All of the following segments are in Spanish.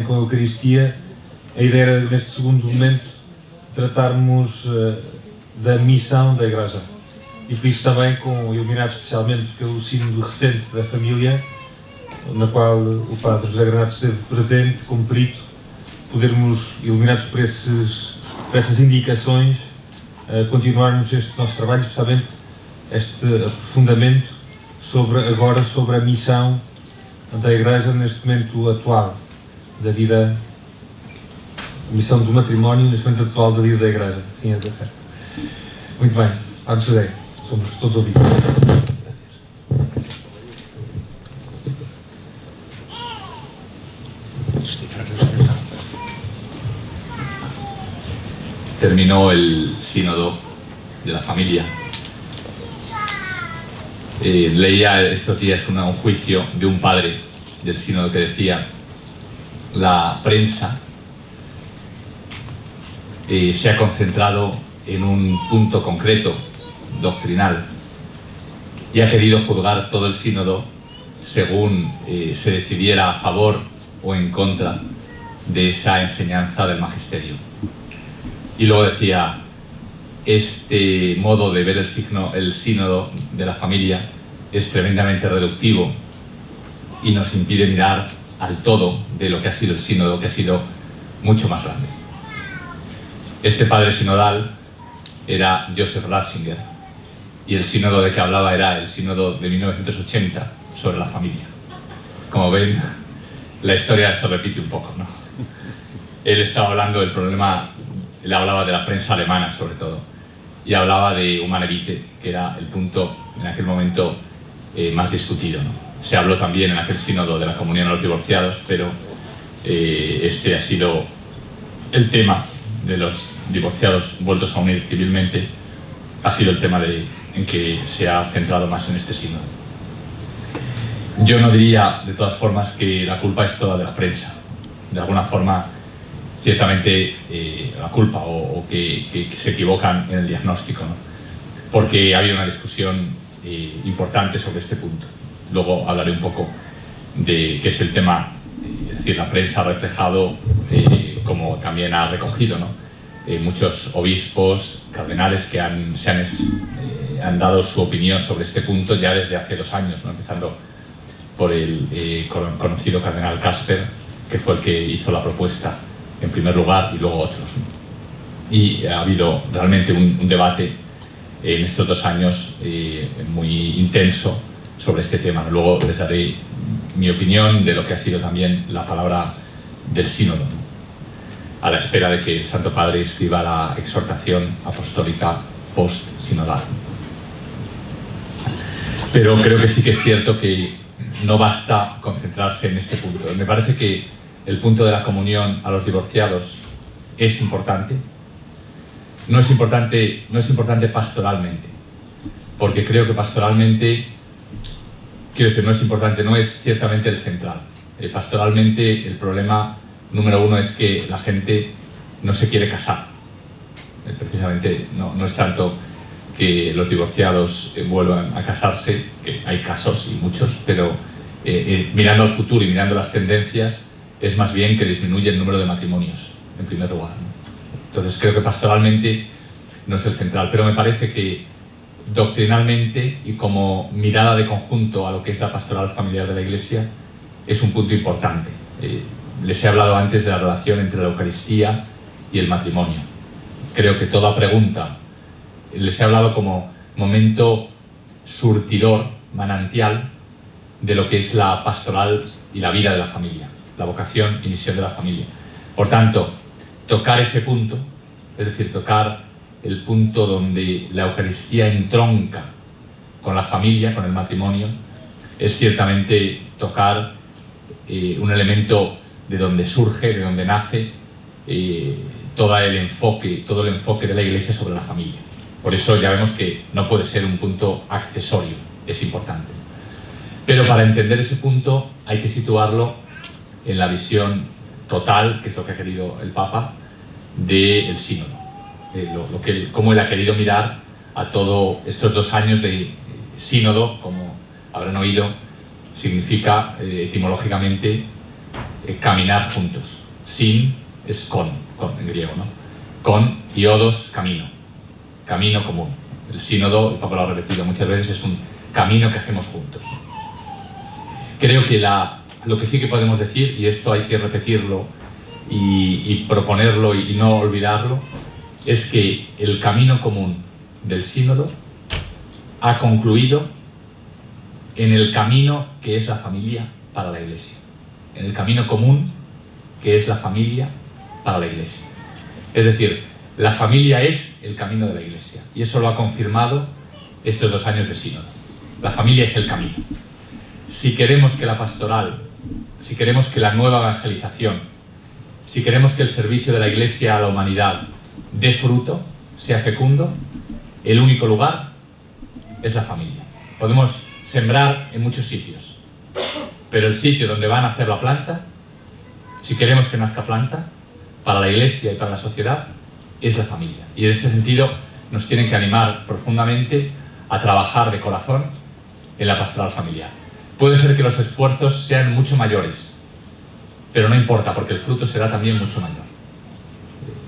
com a Eucaristia, a ideia era, neste segundo momento, tratarmos da missão da Igreja. E por isso também, iluminado especialmente pelo sínodo recente da família, na qual o Padre José Granado esteve presente como perito, podermos, iluminados por essas indicações, continuarmos este nosso trabalho, especialmente este aprofundamento sobre a missão da Igreja neste momento atual da vida, a missão do matrimónio neste momento atual da vida da Igreja. Sim, é certo. Muito bem, Padre José, somos todos ouvidos. Terminó el sínodo de la familia. Leía estos días un juicio de un padre del sínodo que decía: la prensa se ha concentrado en un punto concreto, doctrinal, y ha querido juzgar todo el sínodo según se decidiera a favor o en contra de esa enseñanza del magisterio. Y luego decía: este modo de ver el sínodo de la familia es tremendamente reductivo y nos impide mirar al todo de lo que ha sido el sínodo, que ha sido mucho más grande. Este padre sinodal era Joseph Ratzinger, y el sínodo de que hablaba era el sínodo de 1980 sobre la familia. Como ven, la historia se repite un poco, ¿no? Él estaba hablando del problema, él hablaba de la prensa alemana sobre todo, y hablaba de Humane Vitae, que era el punto en aquel momento más discutido, ¿no? Se habló también en aquel sínodo de la comunión a los divorciados, pero este ha sido el tema de los divorciados vueltos a unir civilmente, ha sido el tema en que se ha centrado más en este sínodo. Yo no diría, de todas formas, que la culpa es toda de la prensa. De alguna forma, ciertamente la culpa o que se equivocan en el diagnóstico, ¿no? Porque ha habido una discusión importante sobre este punto. Luego hablaré un poco de qué es el tema, es decir, la prensa ha reflejado, como también ha recogido, ¿no? Muchos obispos, cardenales que han dado su opinión sobre este punto ya desde hace 2 años, ¿no? Empezando por el conocido cardenal Casper, que fue el que hizo la propuesta en primer lugar, y luego otros, ¿no? Y ha habido realmente un debate en estos 2 años muy intenso sobre este tema, ¿no? Luego les daré mi opinión de lo que ha sido también la palabra del sínodo, ¿no? A la espera de que el Santo Padre escriba la exhortación apostólica post-sinodal. Pero creo que sí que es cierto que no basta concentrarse en este punto. Me parece que el punto de la comunión a los divorciados es importante. No es importante pastoralmente, porque creo que pastoralmente, quiero decir, no es importante, no es ciertamente el central. Pastoralmente el problema número 1 es que la gente no se quiere casar. Precisamente no es tanto que los divorciados vuelvan a casarse, que hay casos y muchos, pero mirando al futuro y mirando las tendencias, es más bien que disminuye el número de matrimonios, en primer lugar, ¿no? Entonces creo que pastoralmente no es el central, pero me parece que doctrinalmente y como mirada de conjunto a lo que es la pastoral familiar de la Iglesia es un punto importante. Les he hablado antes de la relación entre la Eucaristía y el matrimonio. Creo que toda pregunta, les he hablado como momento surtidor, manantial, de lo que es la pastoral y la vida de la familia, la vocación y misión de la familia. Por tanto, tocar ese punto, es decir, tocar el punto donde la Eucaristía entronca con la familia, con el matrimonio, es ciertamente tocar un elemento de donde surge, de donde nace todo el enfoque de la Iglesia sobre la familia. Por eso ya vemos que no puede ser un punto accesorio, es importante. Pero para entender ese punto hay que situarlo en la visión total, que es lo que ha querido el Papa, del sínodo. Cómo él ha querido mirar a todos estos 2 años de sínodo, como habrán oído, significa etimológicamente caminar juntos. Sin es con en griego, ¿no? Con y odos, camino. Camino común. El sínodo, el Papa lo ha repetido muchas veces, es un camino que hacemos juntos. Creo que lo que sí que podemos decir, y esto hay que repetirlo y proponerlo y no olvidarlo, es que el camino común del sínodo ha concluido en el camino que es la familia para la Iglesia. En el camino común que es la familia para la Iglesia. Es decir, la familia es el camino de la Iglesia. Y eso lo ha confirmado estos 2 años de sínodo. La familia es el camino. Si queremos que la pastoral, si queremos que la nueva evangelización, si queremos que el servicio de la Iglesia a la humanidad dé fruto, sea fecundo, el único lugar es la familia. Podemos sembrar en muchos sitios, pero el sitio donde va a nacer la planta, si queremos que nazca planta, para la Iglesia y para la sociedad, es la familia. Y en este sentido nos tienen que animar profundamente a trabajar de corazón en la pastoral familiar. Puede ser que los esfuerzos sean mucho mayores, pero no importa, porque el fruto será también mucho mayor.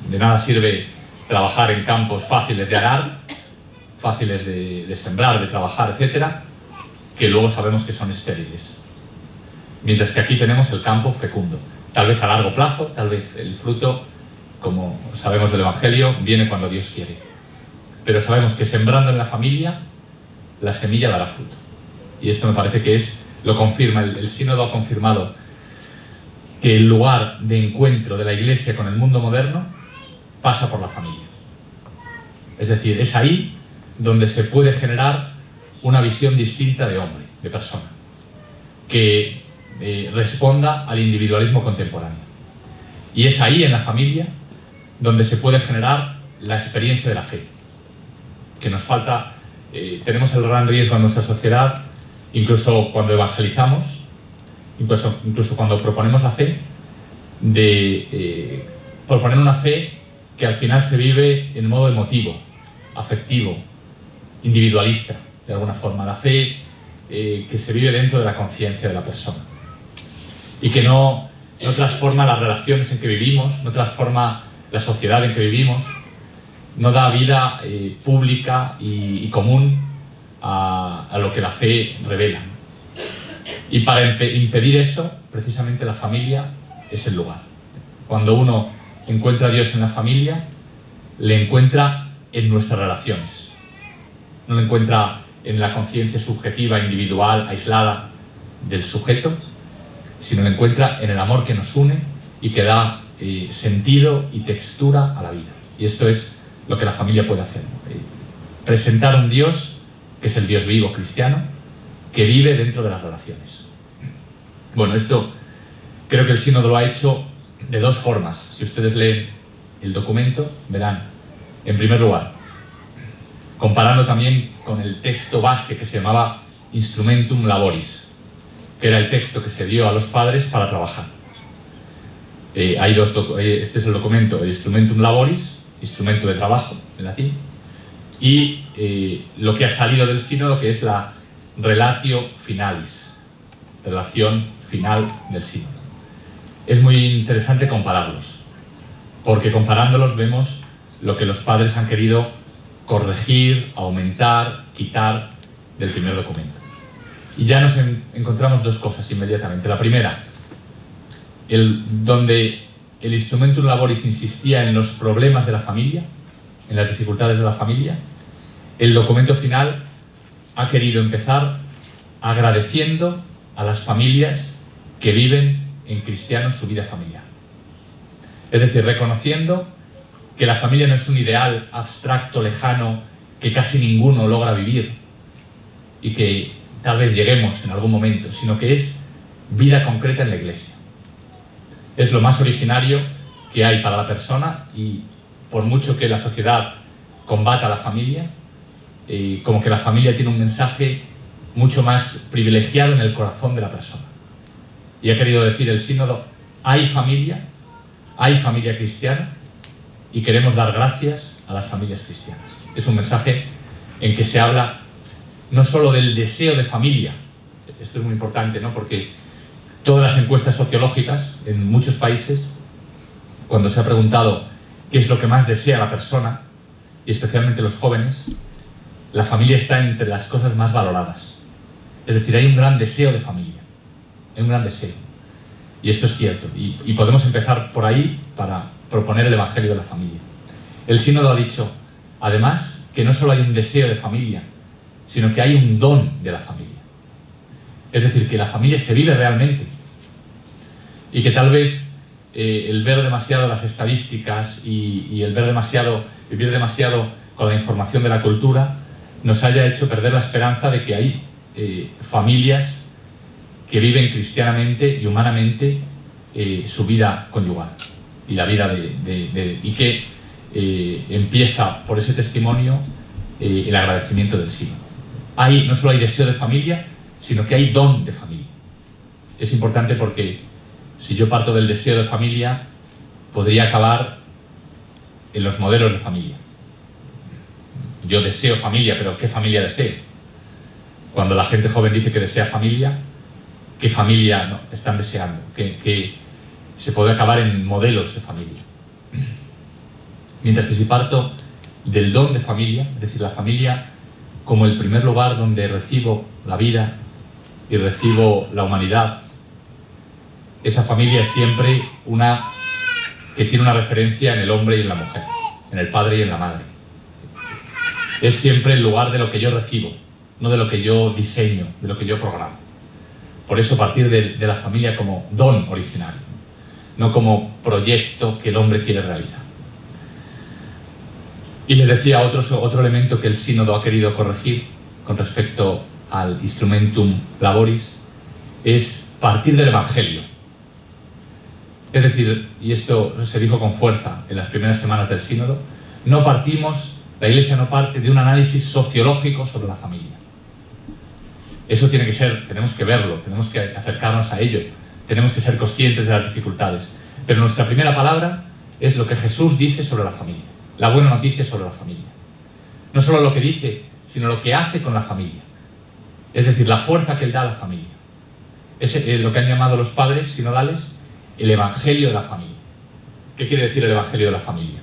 De nada sirve trabajar en campos fáciles de arar, fáciles de sembrar, de trabajar, etcétera, que luego sabemos que son estériles. Mientras que aquí tenemos el campo fecundo. Tal vez a largo plazo, tal vez el fruto, como sabemos del Evangelio, viene cuando Dios quiere. Pero sabemos que sembrando en la familia, la semilla dará fruto. Y esto me parece que lo confirma, el sínodo ha confirmado que el lugar de encuentro de la Iglesia con el mundo moderno pasa por la familia. Es decir, es ahí donde se puede generar una visión distinta de hombre, de persona, que responda al individualismo contemporáneo. Y es ahí, en la familia, donde se puede generar la experiencia de la fe, que nos falta. Tenemos el gran riesgo en nuestra sociedad, incluso cuando evangelizamos, incluso cuando proponemos la fe, de proponer una fe que al final se vive en modo emotivo, afectivo, individualista, de alguna forma. La fe que se vive dentro de la conciencia de la persona y que no transforma las relaciones en que vivimos, no transforma la sociedad en que vivimos, no da vida pública y común a lo que la fe revela. Y para impedir eso, precisamente la familia es el lugar. Cuando uno encuentra a Dios en la familia, le encuentra en nuestras relaciones. No lo encuentra en la conciencia subjetiva, individual, aislada del sujeto, sino lo encuentra en el amor que nos une y que da sentido y textura a la vida. Y esto es lo que la familia puede hacer. Presentar un Dios que es el Dios vivo cristiano, que vive dentro de las relaciones. Bueno, esto creo que el sínodo lo ha hecho de 2 formas. Si ustedes leen el documento, verán, en primer lugar, comparando también con el texto base que se llamaba Instrumentum Laboris, que era el texto que se dio a los padres para trabajar. Este es el documento, el Instrumentum Laboris, instrumento de trabajo en latín, y lo que ha salido del sínodo, que es la Relatio Finalis, relación final del sínodo. Es muy interesante compararlos, porque comparándolos vemos lo que los padres han querido corregir, aumentar, quitar del primer documento. Y ya nos encontramos 2 cosas inmediatamente. La primera, donde el Instrumentum Laboris insistía en los problemas de la familia, en las dificultades de la familia, el documento final ha querido empezar agradeciendo a las familias que viven en cristianos su vida familiar. Es decir, reconociendo que la familia no es un ideal abstracto, lejano, que casi ninguno logra vivir y que tal vez lleguemos en algún momento, sino que es vida concreta en la Iglesia. Es lo más originario que hay para la persona, y por mucho que la sociedad combata a la familia, como que la familia tiene un mensaje mucho más privilegiado en el corazón de la persona. Y ha querido decir el sínodo, hay familia cristiana, y queremos dar gracias a las familias cristianas. Es un mensaje en que se habla no solo del deseo de familia, esto es muy importante, ¿no? Porque Todas las encuestas sociológicas en muchos países, cuando se ha preguntado qué es lo que más desea la persona, y especialmente los jóvenes, la familia está entre las cosas más valoradas. Es decir, hay un gran deseo de familia, hay un gran deseo. Y esto es cierto, y podemos empezar por ahí para proponer el Evangelio de la familia. El sínodo ha dicho, además, que no solo hay un deseo de familia, sino que hay un don de la familia. Es decir, que la familia se vive realmente, y que tal vez el ver demasiado las estadísticas y el vivir demasiado con la información de la cultura nos haya hecho perder la esperanza de que hay familias que viven cristianamente y humanamente su vida conyugal y la vida y que empieza por ese testimonio el agradecimiento del sínodo. No solo hay deseo de familia, sino que hay don de familia. Es importante porque si yo parto del deseo de familia, podría acabar en los modelos de familia. Yo deseo familia, pero ¿qué familia deseo? Cuando la gente joven dice que desea familia, ¿qué familia están deseando? Que se puede acabar en modelos de familia. Mientras que si parto del don de familia, es decir, la familia como el primer lugar donde recibo la vida y recibo la humanidad, esa familia es siempre una que tiene una referencia en el hombre y en la mujer, en el padre y en la madre. Es siempre el lugar de lo que yo recibo, no de lo que yo diseño, de lo que yo programo. Por eso partir de la familia como don originario, no como proyecto que el hombre quiere realizar. Y les decía otro elemento que el sínodo ha querido corregir con respecto al instrumentum laboris, es partir del Evangelio. Es decir, y esto se dijo con fuerza en las primeras semanas del sínodo, la Iglesia no parte de un análisis sociológico sobre la familia. Eso tiene que ser, tenemos que verlo, tenemos que acercarnos a ello, tenemos que ser conscientes de las dificultades. Pero nuestra primera palabra es lo que Jesús dice sobre la familia, la buena noticia sobre la familia. No solo lo que dice, sino lo que hace con la familia. Es decir, la fuerza que Él da a la familia. Es lo que han llamado los padres sinodales el Evangelio de la familia. ¿Qué quiere decir el Evangelio de la familia?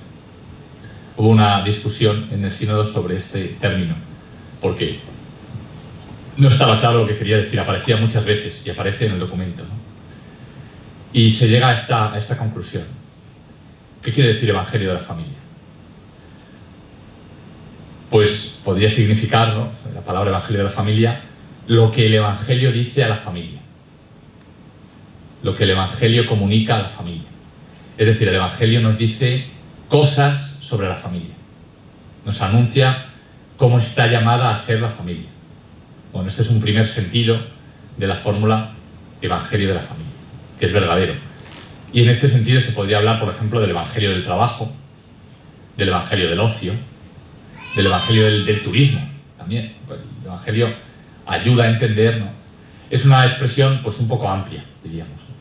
Hubo una discusión en el sínodo sobre este término, porque no estaba claro lo que quería decir, aparecía muchas veces y aparece en el documento, ¿no? Y se llega a esta conclusión. ¿Qué quiere decir Evangelio de la familia? Pues podría significar, ¿no?, la palabra Evangelio de la familia, lo que el Evangelio dice a la familia, lo que el Evangelio comunica a la familia. Es decir, el Evangelio nos dice cosas sobre la familia, nos anuncia cómo está llamada a ser la familia. Bueno, este es un primer sentido de la fórmula Evangelio de la familia, que es verdadero. Y en este sentido se podría hablar, por ejemplo, del Evangelio del trabajo, del Evangelio del ocio, del Evangelio del turismo también. El Evangelio ayuda a entender, ¿no? Es una expresión pues un poco amplia, diríamos, ¿no?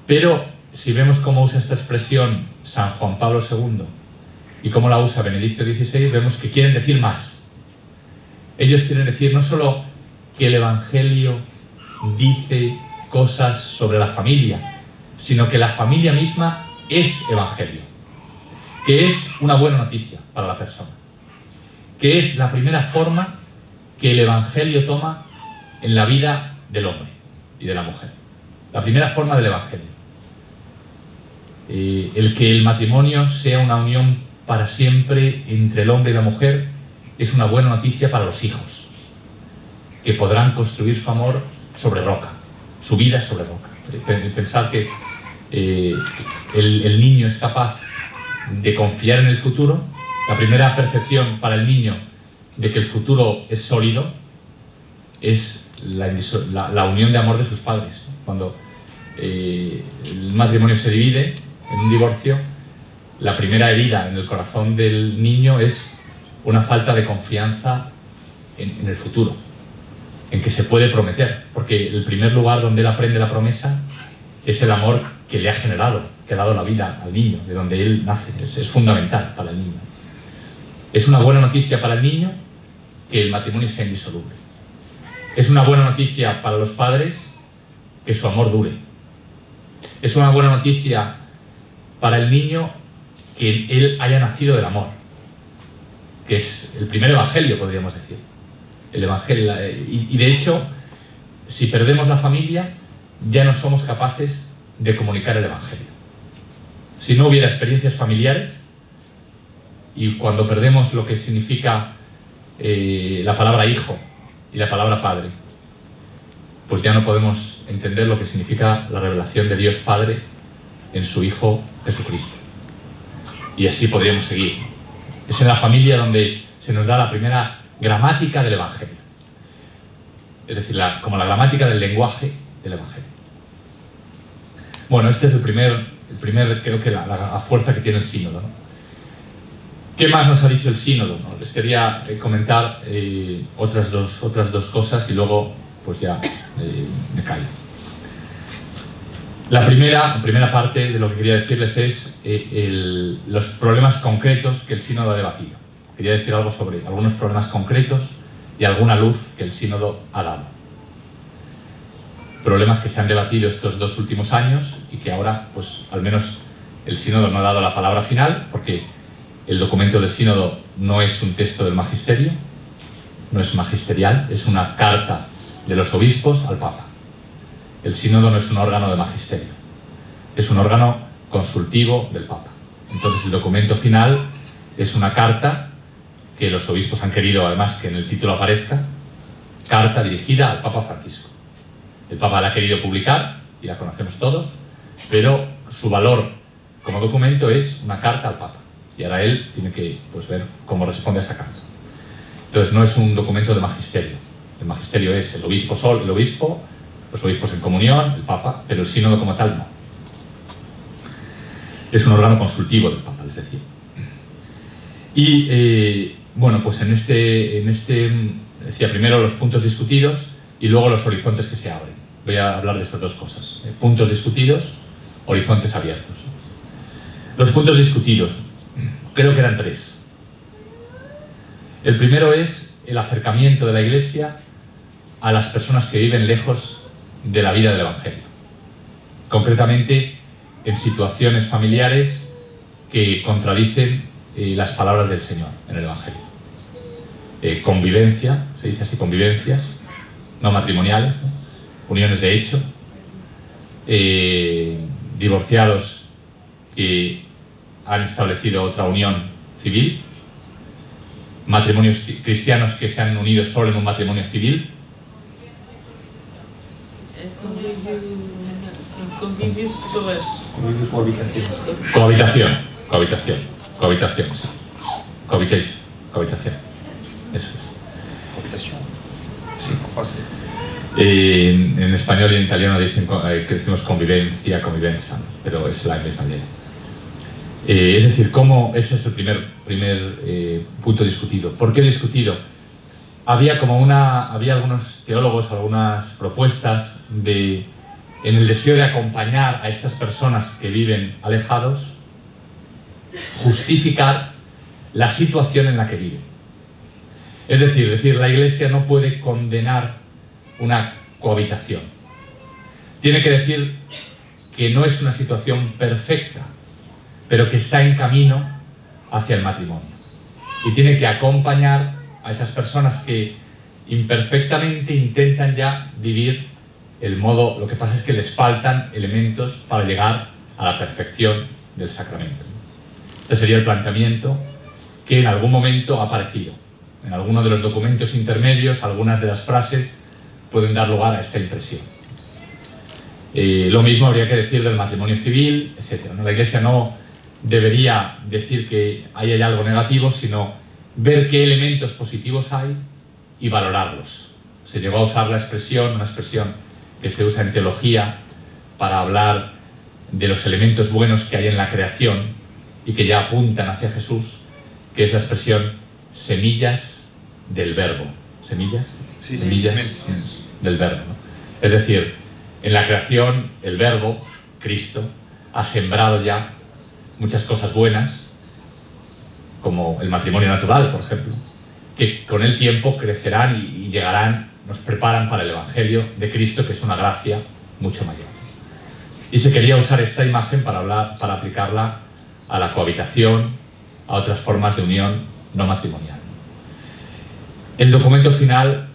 Pero si vemos cómo usa esta expresión San Juan Pablo II y cómo la usa Benedicto XVI, vemos que quieren decir más. Ellos quieren decir no solo que el Evangelio dice cosas sobre la familia, sino que la familia misma es Evangelio, que es una buena noticia para la persona, que es la primera forma que el Evangelio toma en la vida del hombre y de la mujer. La primera forma del Evangelio. El que el matrimonio sea una unión para siempre entre el hombre y la mujer es una buena noticia para los hijos, que podrán construir su amor sobre roca, su vida sobre roca. Pensar que el niño es capaz de confiar en el futuro. La primera percepción para el niño de que el futuro es sólido es la unión de amor de sus padres. Cuando el matrimonio se divide en un divorcio, la primera herida en el corazón del niño es una falta de confianza en el futuro, en que se puede prometer, porque el primer lugar donde él aprende la promesa es el amor que le ha generado, que ha dado la vida al niño, de donde él nace. Es fundamental para el niño. Es una buena noticia para el niño que el matrimonio sea indisoluble. Es una buena noticia para los padres que que su amor dure. Es una buena noticia para el niño que él haya nacido del amor, que es el primer evangelio, podríamos decir. El evangelio, y de hecho, si perdemos la familia, ya no somos capaces de comunicar el evangelio. Si no hubiera experiencias familiares, y cuando perdemos lo que significa la palabra hijo y la palabra padre, pues ya no podemos entender lo que significa la revelación de Dios Padre en su Hijo Jesucristo. Y así podríamos seguir. Es en la familia donde se nos da la primera gramática del Evangelio. Es decir, como la gramática del lenguaje del Evangelio. Bueno, este es el primer creo que la fuerza que tiene el sínodo, ¿no? ¿Qué más nos ha dicho el sínodo? ¿No? Les quería comentar otras dos cosas y luego pues ya me callo. La primera parte de lo que quería decirles es los problemas concretos que el sínodo ha debatido. Quería decir algo sobre algunos problemas concretos y alguna luz que el sínodo ha dado. Problemas que se han debatido estos 2 últimos años y que ahora, pues al menos el sínodo no ha dado la palabra final, porque el documento del sínodo no es un texto del magisterio, no es magisterial, es una carta de los obispos al Papa. El sínodo no es un órgano de magisterio, es un órgano consultivo del Papa. Entonces el documento final es una carta que los obispos han querido, además, que en el título aparezca, carta dirigida al Papa Francisco. El Papa la ha querido publicar y la conocemos todos, pero su valor como documento es una carta al Papa. Y ahora él tiene que pues, ver cómo responde a esa carta. Entonces no es un documento de magisterio. El magisterio es el obispo los obispos en comunión, el Papa, pero el sínodo como tal no. Es un órgano consultivo del Papa, es decir. Y bueno, pues en este decía primero los puntos discutidos y luego los horizontes que se abren. Voy a hablar de estas dos cosas. Puntos discutidos, horizontes abiertos. Los puntos discutidos, creo que eran 3. El primero es el acercamiento de la Iglesia a las personas que viven lejos de la vida del Evangelio. Concretamente, en situaciones familiares que contradicen las palabras del Señor en el Evangelio. Convivencia, se dice así, convivencias, no matrimoniales, ¿no? Uniones de hecho, divorciados que han establecido otra unión civil, matrimonios cristianos que se han unido solo en un matrimonio civil. Convivir pessoas. Cohabitación. Sí. Cohabitación. Eso es. Cohabitación. Sí. Fácil. En español y en italiano dicen que decimos convivencia, convivenza, pero es la misma idea. Es decir, ese es el primer punto discutido. ¿Por qué discutido? Había algunos teólogos, algunas propuestas en el deseo de acompañar a estas personas que viven alejados, justificar la situación en la que viven. Es decir, la Iglesia no puede condenar una cohabitación. Tiene que decir que no es una situación perfecta, pero que está en camino hacia el matrimonio. Y tiene que acompañar a esas personas que imperfectamente intentan ya vivir el modo. Lo que pasa es que les faltan elementos para llegar a la perfección del sacramento. Este sería el planteamiento que en algún momento ha aparecido. En alguno de los documentos intermedios, algunas de las frases pueden dar lugar a esta impresión. Lo mismo habría que decir del matrimonio civil, etc. La Iglesia no debería decir que ahí hay algo negativo, sino ver qué elementos positivos hay y valorarlos. Se llegó a usar una expresión que se usa en teología para hablar de los elementos buenos que hay en la creación y que ya apuntan hacia Jesús, que es la expresión semillas del verbo. ¿Semillas? Sí, semillas del verbo, ¿no? Es decir, en la creación el verbo, Cristo, ha sembrado ya muchas cosas buenas, como el matrimonio natural, por ejemplo, que con el tiempo crecerán y llegarán, nos preparan para el Evangelio de Cristo, que es una gracia mucho mayor. Y se quería usar esta imagen para aplicarla a la cohabitación, a otras formas de unión no matrimonial. El documento final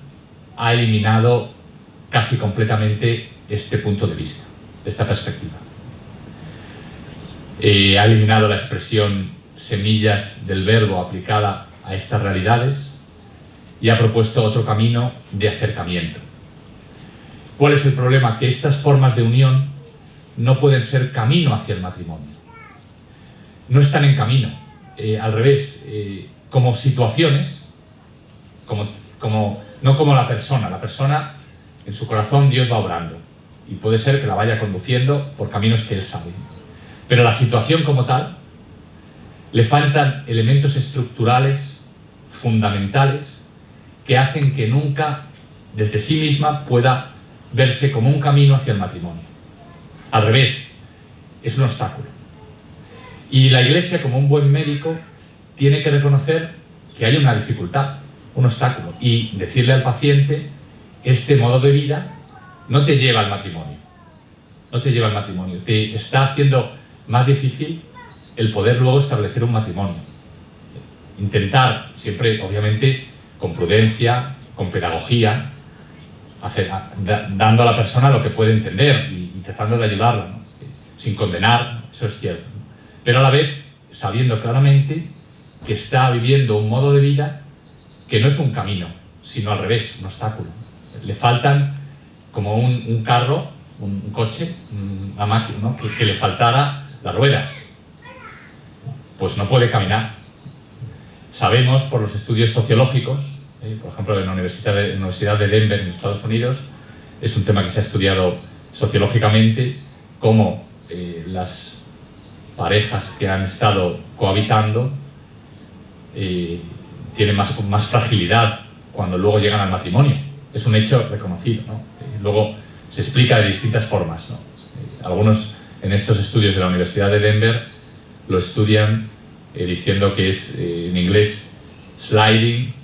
ha eliminado casi completamente este punto de vista, esta perspectiva. Ha eliminado la expresión semillas del verbo aplicada a estas realidades y ha propuesto otro camino de acercamiento. ¿Cuál es el problema? Que estas formas de unión no pueden ser camino hacia el matrimonio. No están en camino. Al revés, como situaciones, no como la persona. La persona, en su corazón, Dios va obrando. Y puede ser que la vaya conduciendo por caminos que Él sabe. Pero la situación como tal, le faltan elementos estructurales, fundamentales, que hacen que nunca, desde sí misma, pueda verse como un camino hacia el matrimonio. Al revés, es un obstáculo. Y la Iglesia, como un buen médico, tiene que reconocer que hay una dificultad, un obstáculo, y decirle al paciente, este modo de vida no te lleva al matrimonio. No te lleva al matrimonio. Te está haciendo más difícil el poder luego establecer un matrimonio. Intentar, siempre, obviamente, con prudencia, con pedagogía, dando a la persona lo que puede entender y tratando de ayudarla, ¿no? Sin condenar, eso es cierto, ¿no? Pero a la vez sabiendo claramente que está viviendo un modo de vida que no es un camino, sino al revés, un obstáculo. Le faltan como un carro, un coche, una máquina, ¿no? que le faltara las ruedas. Pues no puede caminar. Sabemos por los estudios sociológicos, por ejemplo en la Universidad de Denver en Estados Unidos, es un tema que se ha estudiado sociológicamente, cómo las parejas que han estado cohabitando tienen más fragilidad cuando luego llegan al matrimonio. Es un hecho reconocido, ¿no? Luego se explica de distintas formas, ¿no? Algunos en estos estudios de la Universidad de Denver lo estudian diciendo que es en inglés sliding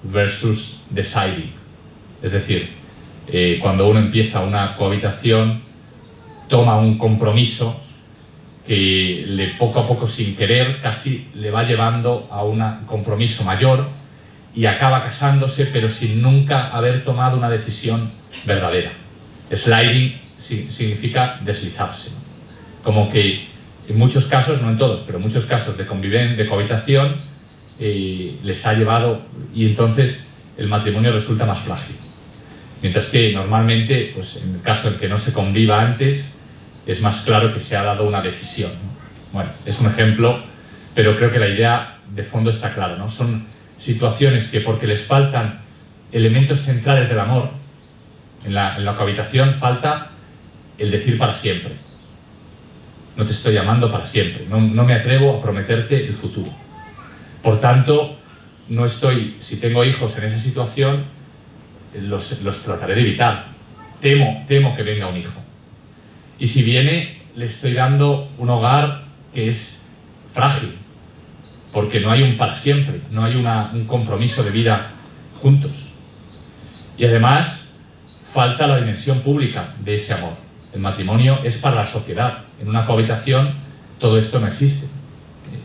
versus deciding. Es decir, cuando uno empieza una cohabitación, toma un compromiso que poco a poco, sin querer, casi le va llevando a un compromiso mayor y acaba casándose, pero sin nunca haber tomado una decisión verdadera. Sliding significa deslizarse, ¿no? Como que en muchos casos, no en todos, pero en muchos casos de cohabitación les ha llevado, y entonces el matrimonio resulta más frágil. Mientras que normalmente, pues en el caso en que no se conviva antes, es más claro que se ha dado una decisión, ¿no? Bueno, es un ejemplo, pero creo que la idea de fondo está clara, ¿no? Son situaciones que, porque les faltan elementos centrales del amor, en la cohabitación falta el decir para siempre. No te estoy amando para siempre, no me atrevo a prometerte el futuro. Por tanto, no estoy, si tengo hijos en esa situación, los trataré de evitar. Temo que venga un hijo. Y si viene, le estoy dando un hogar que es frágil, porque no hay un para siempre, no hay un compromiso de vida juntos. Y además, falta la dimensión pública de ese amor. El matrimonio es para la sociedad. En una cohabitación todo esto no existe.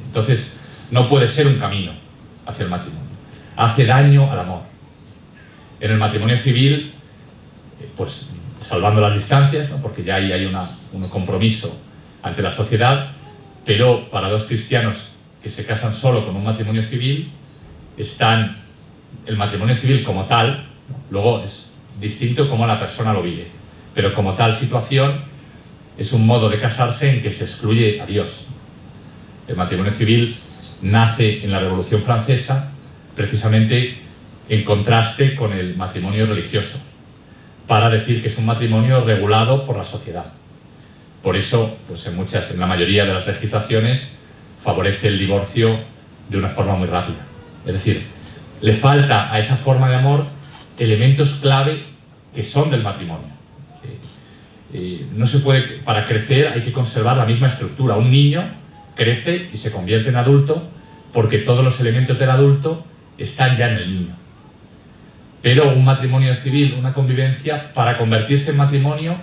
Entonces, no puede ser un camino hacia el matrimonio. Hace daño al amor. En el matrimonio civil, pues salvando las distancias, ¿no? Porque ya ahí hay un compromiso ante la sociedad, pero para dos cristianos que se casan solo con un matrimonio civil, el matrimonio civil como tal, ¿no? Luego es distinto cómo la persona lo vive, pero como tal situación es un modo de casarse en que se excluye a Dios. El matrimonio civil nace en la Revolución Francesa precisamente en contraste con el matrimonio religioso, para decir que es un matrimonio regulado por la sociedad. Por eso, pues en la mayoría de las legislaciones, favorece el divorcio de una forma muy rápida. Es decir, le falta a esa forma de amor elementos clave que son del matrimonio. No se puede, para crecer hay que conservar la misma estructura. Un niño crece y se convierte en adulto porque todos los elementos del adulto están ya en el niño. Pero un matrimonio civil, una convivencia, para convertirse en matrimonio,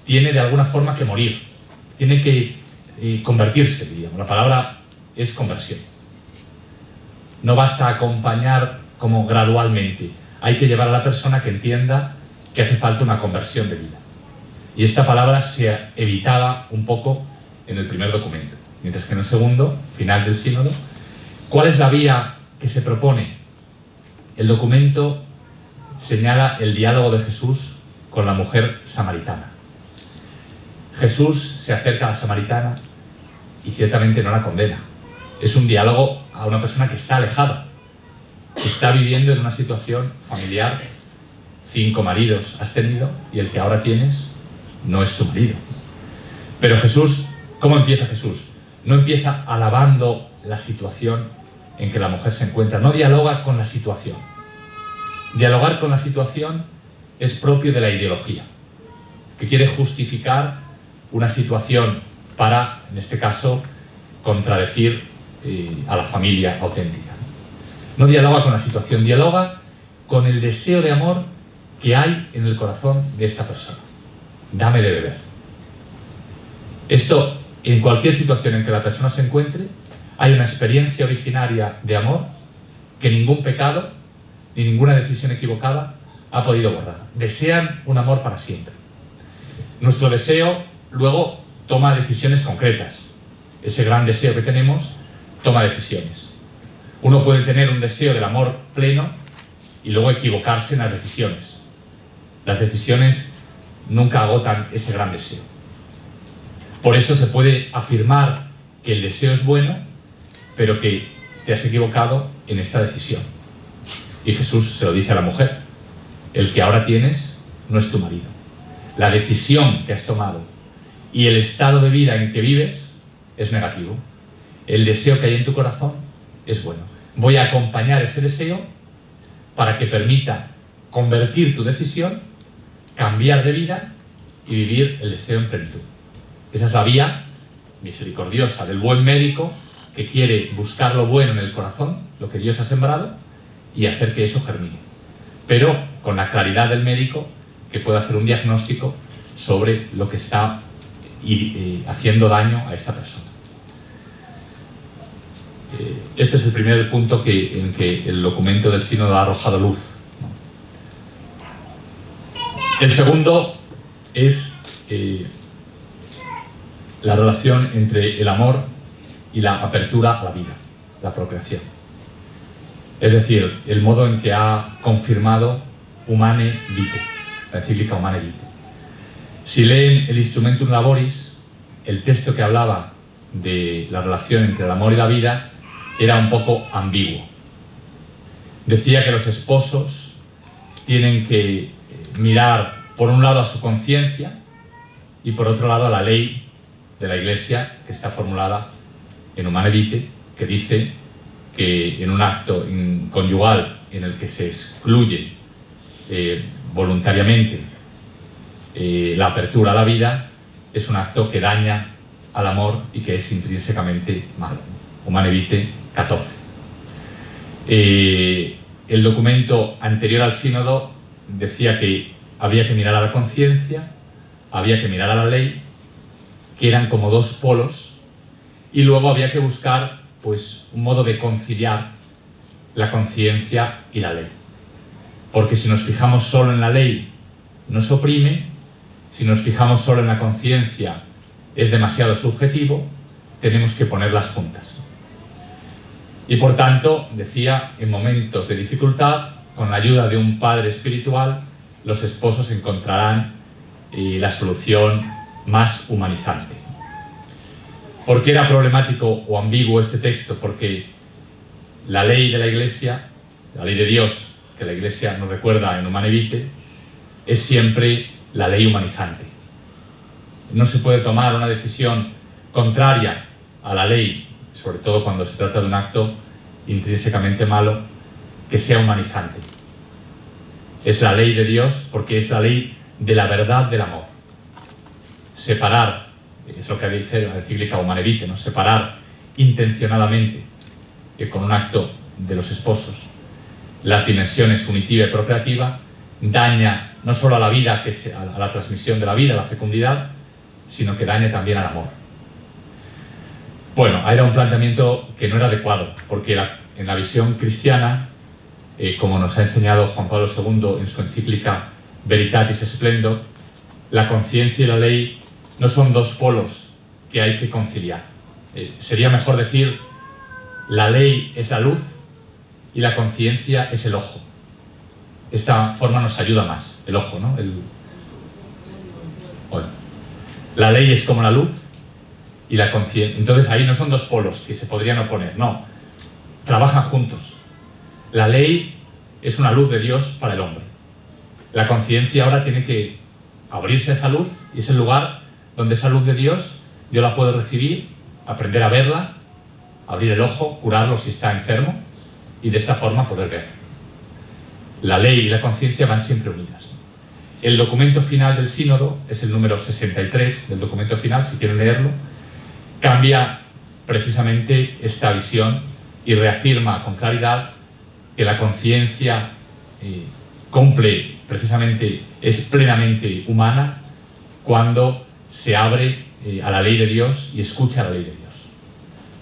tiene de alguna forma que morir, tiene que convertirse, diríamos. La palabra es conversión. No basta acompañar como gradualmente, hay que llevar a la persona que entienda que hace falta una conversión de vida. Y esta palabra se evitaba un poco en el primer documento, mientras que en el segundo, final del sínodo, ¿cuál es la vía que se propone? El documento señala el diálogo de Jesús con la mujer samaritana. Jesús se acerca a la samaritana y ciertamente no la condena. Es un diálogo a una persona que está alejada, que está viviendo en una situación familiar. 5 maridos has tenido y el que ahora tienes no es tu marido. Pero Jesús, ¿cómo empieza Jesús? No empieza alabando la situación en que la mujer se encuentra, no dialoga con la situación. Dialogar con la situación es propio de la ideología, que quiere justificar una situación para, en este caso, contradecir a la familia auténtica. No dialoga con la situación, dialoga con el deseo de amor que hay en el corazón de esta persona. Dame de beber. Esto, en cualquier situación en que la persona se encuentre, hay una experiencia originaria de amor que ningún pecado ni ninguna decisión equivocada ha podido borrar. Desean un amor para siempre. Nuestro deseo luego toma decisiones concretas. Ese gran deseo que tenemos toma decisiones. Uno puede tener un deseo del amor pleno y luego equivocarse en las decisiones. Las decisiones nunca agotan ese gran deseo. Por eso se puede afirmar que el deseo es bueno, pero que te has equivocado en esta decisión. Y Jesús se lo dice a la mujer: el que ahora tienes no es tu marido. La decisión que has tomado y el estado de vida en que vives es negativo. El deseo que hay en tu corazón es bueno. Voy a acompañar ese deseo para que permita convertir tu decisión, cambiar de vida y vivir el deseo en plenitud. Esa es la vía misericordiosa del buen médico que quiere buscar lo bueno en el corazón, lo que Dios ha sembrado, y hacer que eso germine. Pero con la claridad del médico que puede hacer un diagnóstico sobre lo que está haciendo daño a esta persona. Este es el primer punto en que el documento del sínodo ha arrojado luz. El segundo es la relación entre el amor y la apertura a la vida, la procreación. Es decir, el modo en que ha confirmado Humane Vitae, la encíclica Humane Vitae. Si leen el Instrumentum Laboris, el texto que hablaba de la relación entre el amor y la vida era un poco ambiguo. Decía que los esposos tienen que mirar por un lado a su conciencia y por otro lado a la ley de la Iglesia, que está formulada en Humane Vitae, que dice que en un acto conyugal en el que se excluye voluntariamente la apertura a la vida, es un acto que daña al amor y que es intrínsecamente malo. Humane Vitae 14. El documento anterior al sínodo decía que había que mirar a la conciencia, había que mirar a la ley, que eran como dos polos, y luego había que buscar pues un modo de conciliar la conciencia y la ley. Porque si nos fijamos solo en la ley, nos oprime; si nos fijamos solo en la conciencia, es demasiado subjetivo. Tenemos que ponerlas juntas. Y por tanto, decía, en momentos de dificultad, con la ayuda de un padre espiritual, los esposos encontrarán la solución más humanizante. ¿Por qué era problemático o ambiguo este texto? Porque la ley de la Iglesia, la ley de Dios, que la Iglesia nos recuerda en Humane Vitae, es siempre la ley humanizante. No se puede tomar una decisión contraria a la ley, sobre todo cuando se trata de un acto intrínsecamente malo, que sea humanizante. Es la ley de Dios porque es la ley de la verdad del amor. Separar, es lo que dice la encíclica Humane Vitae, ¿no? Separar intencionadamente, con un acto de los esposos, las dimensiones unitiva y procreativa, daña no solo a la vida, a la transmisión de la vida, a la fecundidad, sino que daña también al amor. Bueno, era un planteamiento que no era adecuado, porque en la visión cristiana, como nos ha enseñado Juan Pablo II en su encíclica Veritatis Splendor, la conciencia y la ley no son dos polos que hay que conciliar. Sería mejor decir, la ley es la luz y la conciencia es el ojo. Esta forma nos ayuda más, el ojo, ¿no? Bueno, la ley es como la luz y la conciencia. Entonces ahí no son dos polos que se podrían oponer, no. Trabajan juntos. La ley es una luz de Dios para el hombre. La conciencia ahora tiene que abrirse a esa luz y es el lugar donde esa luz de Dios yo la puedo recibir, aprender a verla, abrir el ojo, curarlo si está enfermo y de esta forma poder ver. La ley y la conciencia van siempre unidas. El documento final del sínodo, es el número 63 del documento final, si quieren leerlo, cambia precisamente esta visión y reafirma con claridad que la conciencia cumple, precisamente es plenamente humana cuando se abre a la ley de Dios y escucha la ley de Dios.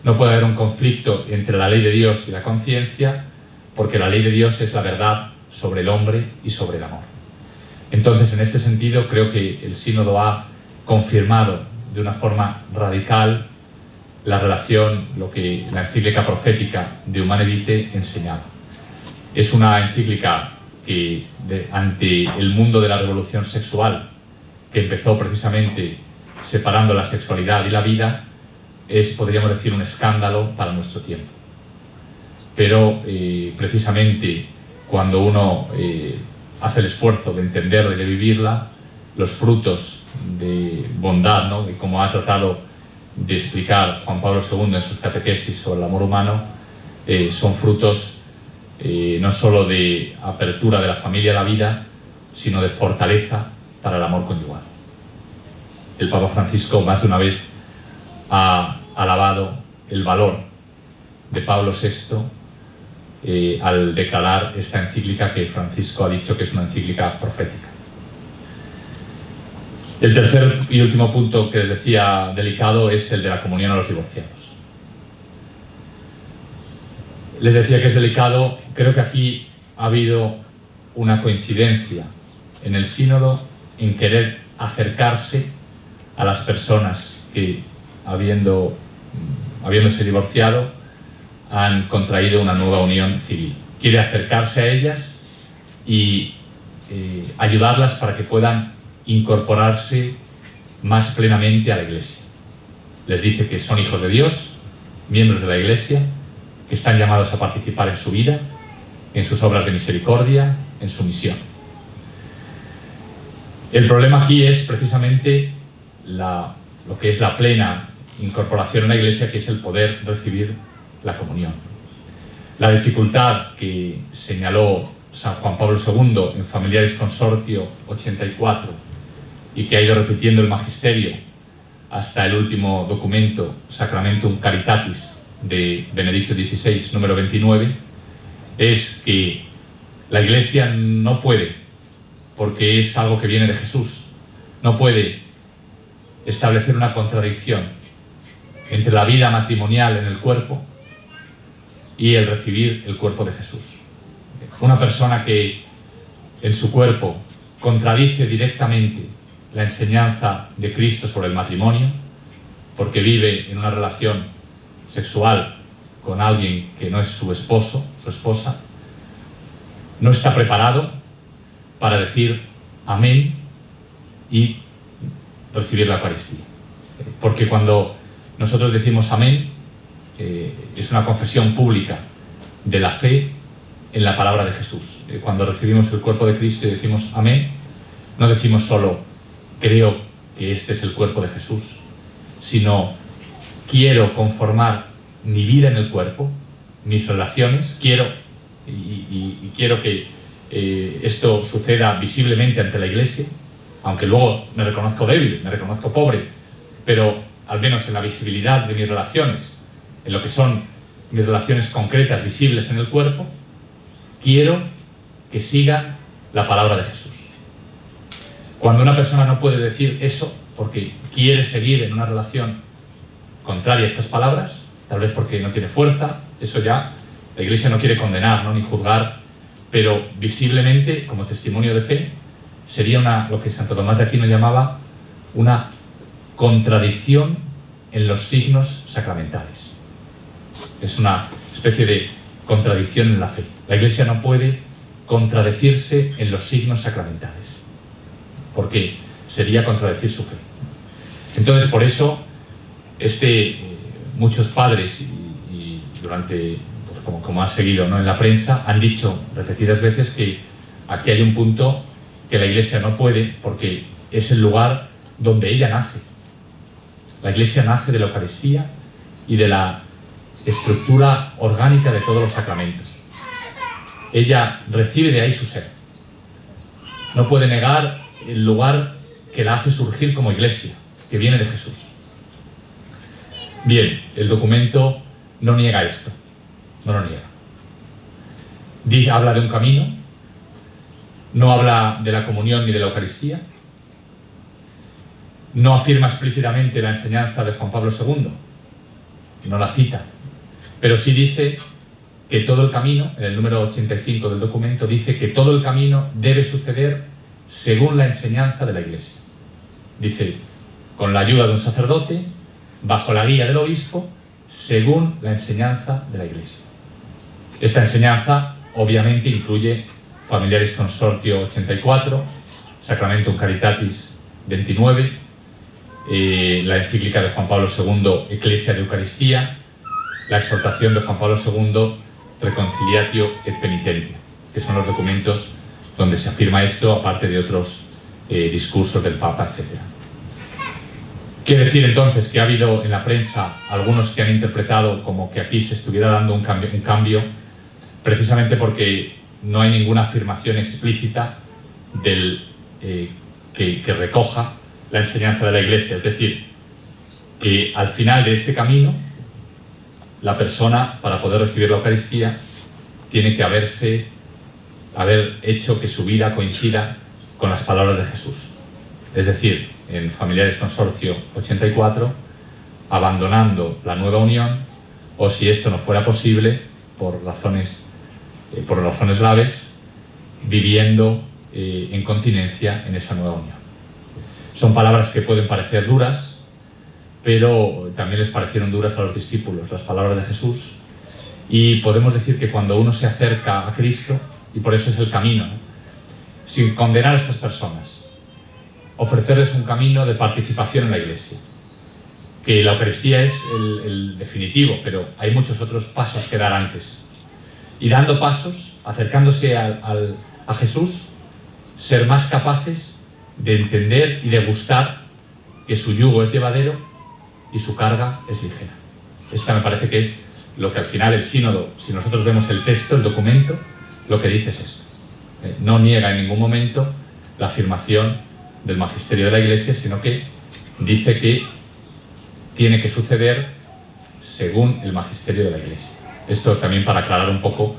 No puede haber un conflicto entre la ley de Dios y la conciencia, porque la ley de Dios es la verdad sobre el hombre y sobre el amor. Entonces, en este sentido, creo que el sínodo ha confirmado de una forma radical la relación, lo que la encíclica profética de Humane Vitae enseñaba. Es una encíclica que, ante el mundo de la revolución sexual, que empezó precisamente separando la sexualidad y la vida, es, podríamos decir, un escándalo para nuestro tiempo. Pero precisamente cuando uno hace el esfuerzo de entenderla y de vivirla, los frutos de bondad, ¿no?, y como ha tratado de explicar Juan Pablo II en sus catequesis sobre el amor humano, son frutos no solo de apertura de la familia a la vida, sino de fortaleza para el amor conyugal. El Papa Francisco más de una vez ha alabado el valor de Pablo VI al declarar esta encíclica que Francisco ha dicho que es una encíclica profética. El tercer y último punto que les decía delicado es el de la comunión a los divorciados. Les decía que es delicado, creo que aquí ha habido una coincidencia en el sínodo en querer acercarse a las personas que, habiéndose divorciado, han contraído una nueva unión civil. Quiere acercarse a ellas y ayudarlas para que puedan incorporarse más plenamente a la Iglesia. Les dice que son hijos de Dios, miembros de la Iglesia, que están llamados a participar en su vida, en sus obras de misericordia, en su misión. El problema aquí es precisamente lo que es la plena incorporación en la Iglesia, que es el poder recibir la comunión. La dificultad que señaló San Juan Pablo II en Familiaris Consortio 84 y que ha ido repitiendo el Magisterio hasta el último documento, Sacramentum Caritatis, de Benedicto XVI, número 29, es que la Iglesia no puede, porque es algo que viene de Jesús, no puede establecer una contradicción entre la vida matrimonial en el cuerpo y el recibir el cuerpo de Jesús. Una persona que en su cuerpo contradice directamente la enseñanza de Cristo sobre el matrimonio, porque vive en una relación sexual con alguien que no es su esposo, su esposa, no está preparado para decir amén y recibir la Eucaristía. Porque cuando nosotros decimos amén, es una confesión pública de la fe en la palabra de Jesús. Cuando recibimos el cuerpo de Cristo y decimos amén, no decimos solo creo que este es el cuerpo de Jesús, sino quiero conformar mi vida en el cuerpo, mis relaciones, quiero que esto suceda visiblemente ante la Iglesia, aunque luego me reconozco débil, me reconozco pobre, pero al menos en la visibilidad de mis relaciones, en lo que son mis relaciones concretas, visibles en el cuerpo, quiero que siga la palabra de Jesús. Cuando una persona no puede decir eso porque quiere seguir en una relación contraria a estas palabras, tal vez porque no tiene fuerza, eso ya la Iglesia no quiere condenar, ¿no?, ni juzgar, pero visiblemente, como testimonio de fe, sería lo que Santo Tomás de Aquino llamaba una contradicción en los signos sacramentales. Es una especie de contradicción en la fe. La Iglesia no puede contradecirse en los signos sacramentales, porque sería contradecir su fe. Entonces, por eso, muchos padres, y durante, pues como ha seguido, ¿no?, en la prensa, han dicho repetidas veces que aquí hay un punto que la Iglesia no puede, porque es el lugar donde ella nace. La Iglesia nace de la Eucaristía y de la estructura orgánica de todos los sacramentos. Ella recibe de ahí su ser. No puede negar el lugar que la hace surgir como Iglesia, que viene de Jesús. Bien, el documento no niega esto, no lo niega. Habla de un camino, no habla de la comunión ni de la Eucaristía, no afirma explícitamente la enseñanza de Juan Pablo II, no la cita, pero sí dice que todo el camino, en el número 85 del documento, dice que todo el camino debe suceder según la enseñanza de la Iglesia. Dice, con la ayuda de un sacerdote, bajo la guía del obispo, según la enseñanza de la Iglesia. Esta enseñanza obviamente incluye Familiaris Consortio 84, Sacramentum Caritatis 29, la encíclica de Juan Pablo II, Ecclesia de Eucaristía, la exhortación de Juan Pablo II, Reconciliatio et Penitentia, que son los documentos donde se afirma esto, aparte de otros discursos del Papa, etc. Quiere decir entonces que ha habido en la prensa algunos que han interpretado como que aquí se estuviera dando un cambio, precisamente porque no hay ninguna afirmación explícita que recoja la enseñanza de la Iglesia. Es decir, que al final de este camino, la persona, para poder recibir la Eucaristía, tiene que haber hecho que su vida coincida con las palabras de Jesús. Es decir, en Familiaris Consortio 84, abandonando la nueva unión, o si esto no fuera posible, por razones graves, viviendo en continencia en esa nueva unión. Son palabras que pueden parecer duras, pero también les parecieron duras a los discípulos, las palabras de Jesús, y podemos decir que cuando uno se acerca a Cristo, y por eso es el camino, ¿no?, sin condenar a estas personas, ofrecerles un camino de participación en la Iglesia, que la Eucaristía es el definitivo, pero hay muchos otros pasos que dar antes, y dando pasos, acercándose a Jesús, ser más capaces de entender y de gustar que su yugo es llevadero y su carga es ligera. Esta me parece que es lo que al final el sínodo, si nosotros vemos el texto, el documento, lo que dice es esto. No niega en ningún momento la afirmación del magisterio de la Iglesia, sino que dice que tiene que suceder según el magisterio de la Iglesia. Esto también para aclarar un poco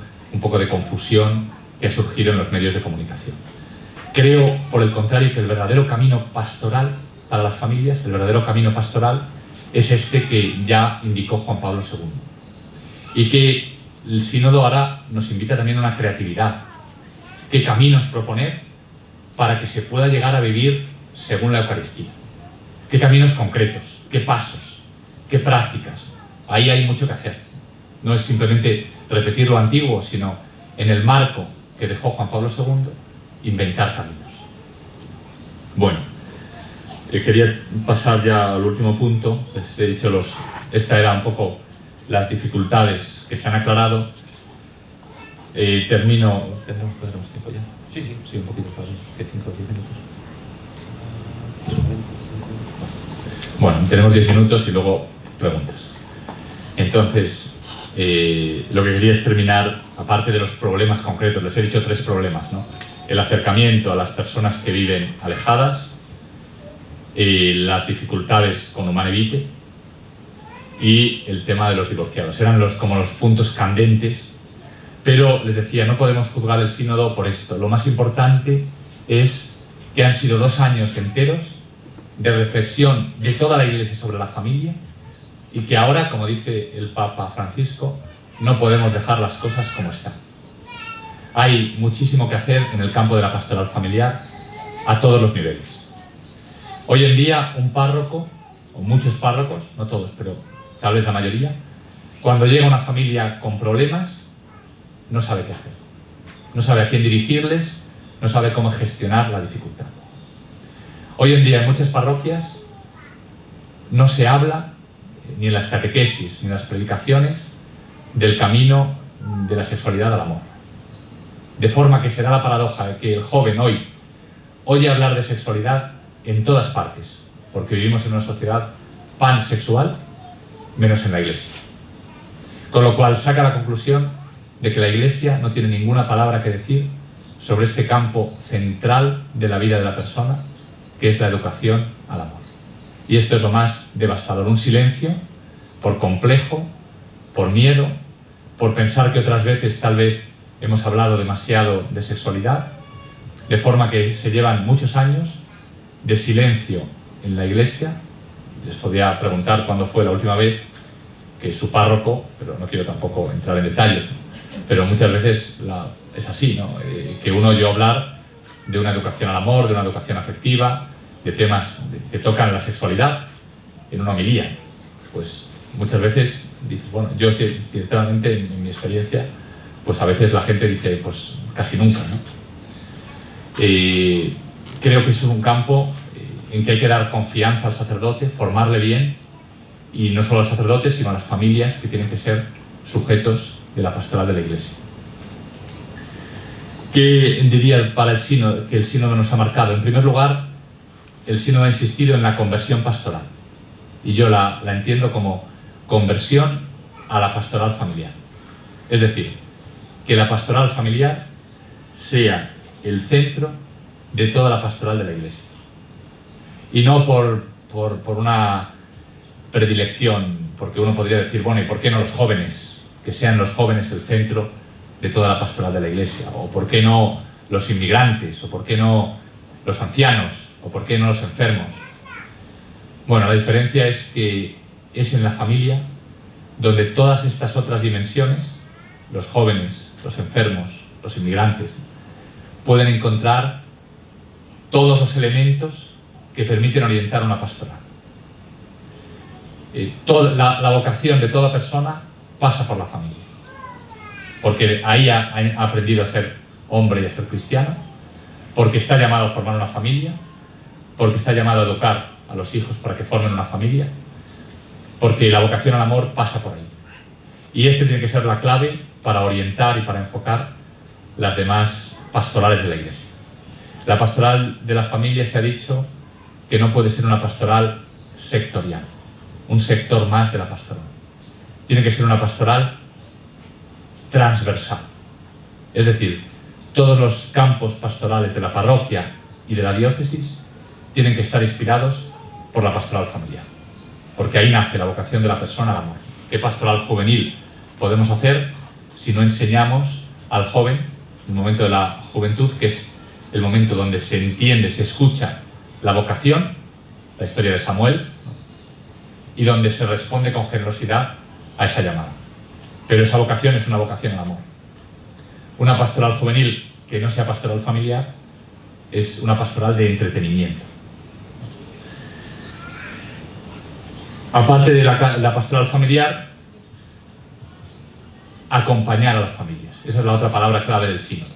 de confusión que ha surgido en los medios de comunicación. Creo, por el contrario, que el verdadero camino pastoral para las familias, el verdadero camino pastoral, es este que ya indicó Juan Pablo II. Y que el sínodo ahora nos invita también a una creatividad. ¿Qué caminos proponer para que se pueda llegar a vivir según la Eucaristía? ¿Qué caminos concretos? ¿Qué pasos? ¿Qué prácticas? Ahí hay mucho que hacer. No es simplemente repetir lo antiguo, sino en el marco que dejó Juan Pablo II, inventar caminos. Bueno, quería pasar ya al último punto. Les he dicho esta era un poco las dificultades que se han aclarado. Termino. ¿Tenemos tiempo ya? Sí, un poquito para que 5 o 10 minutos. Bueno, tenemos 10 minutos y luego preguntas. Entonces, lo que quería es terminar, aparte de los problemas concretos, les he dicho 3 problemas, ¿no? El acercamiento a las personas que viven alejadas, las dificultades con Humanae Vitae y el tema de los divorciados. Eran como los puntos candentes, pero les decía, no podemos juzgar el sínodo por esto. Lo más importante es que han sido 2 años enteros de reflexión de toda la Iglesia sobre la familia y que ahora, como dice el Papa Francisco, no podemos dejar las cosas como están. Hay muchísimo que hacer en el campo de la pastoral familiar a todos los niveles. Hoy en día un párroco, o muchos párrocos, no todos, pero tal vez la mayoría, cuando llega una familia con problemas, no sabe qué hacer. No sabe a quién dirigirles, no sabe cómo gestionar la dificultad. Hoy en día en muchas parroquias no se habla, ni en las catequesis, ni en las predicaciones, del camino de la sexualidad al amor. De forma que se da la paradoja de que el joven hoy oye hablar de sexualidad en todas partes, porque vivimos en una sociedad pansexual, menos en la Iglesia. Con lo cual saca la conclusión de que la Iglesia no tiene ninguna palabra que decir sobre este campo central de la vida de la persona, que es la educación al amor. Y esto es lo más devastador, un silencio por complejo, por miedo, por pensar que otras veces tal vez hemos hablado demasiado de sexualidad, de forma que se llevan muchos años de silencio en la Iglesia. Les podía preguntar cuándo fue la última vez que su párroco, pero no quiero tampoco entrar en detalles, ¿no? Pero muchas veces es así, ¿no? Que uno oyó hablar de una educación al amor, de una educación afectiva, de temas que tocan la sexualidad en una homilía. Pues muchas veces dices, bueno, yo sinceramente en mi experiencia, pues a veces la gente dice, pues casi nunca, ¿no? Creo que es un campo en que hay que dar confianza al sacerdote, formarle bien, y no solo al sacerdote, sino a las familias que tienen que ser sujetos de la pastoral de la Iglesia. ¿Qué diría para el sínodo, que el sínodo nos ha marcado? En primer lugar, el sínodo ha insistido en la conversión pastoral, y yo la entiendo como conversión a la pastoral familiar. Es decir, que la pastoral familiar sea el centro de toda la pastoral de la Iglesia. Y no por una predilección, porque uno podría decir, bueno, ¿y por qué no los jóvenes? Que sean los jóvenes el centro de toda la pastoral de la Iglesia. O ¿por qué no los inmigrantes? O ¿por qué no los ancianos? O ¿por qué no los enfermos? Bueno, la diferencia es que es en la familia donde todas estas otras dimensiones, los jóvenes, los enfermos, los inmigrantes, pueden encontrar todos los elementos que permiten orientar una pastoral. La vocación de toda persona pasa por la familia, porque ahí ha aprendido a ser hombre y a ser cristiano, porque está llamado a formar una familia, porque está llamado a educar a los hijos para que formen una familia, porque la vocación al amor pasa por ahí. Y este tiene que ser la clave para orientar y para enfocar las demás pastorales de la Iglesia. La pastoral de la familia se ha dicho que no puede ser una pastoral sectorial, un sector más de la pastoral. Tiene que ser una pastoral transversal. Es decir, todos los campos pastorales de la parroquia y de la diócesis tienen que estar inspirados por la pastoral familiar, porque ahí nace la vocación de la persona al amor. ¿Qué pastoral juvenil podemos hacer si no enseñamos al joven, el momento de la juventud, que es el momento donde se entiende, se escucha la vocación, la historia de Samuel, ¿no? Y donde se responde con generosidad a esa llamada? Pero esa vocación es una vocación al amor. Una pastoral juvenil que no sea pastoral familiar es una pastoral de entretenimiento. Aparte de la pastoral familiar, acompañar a las familias. Esa es la otra palabra clave del sínodo.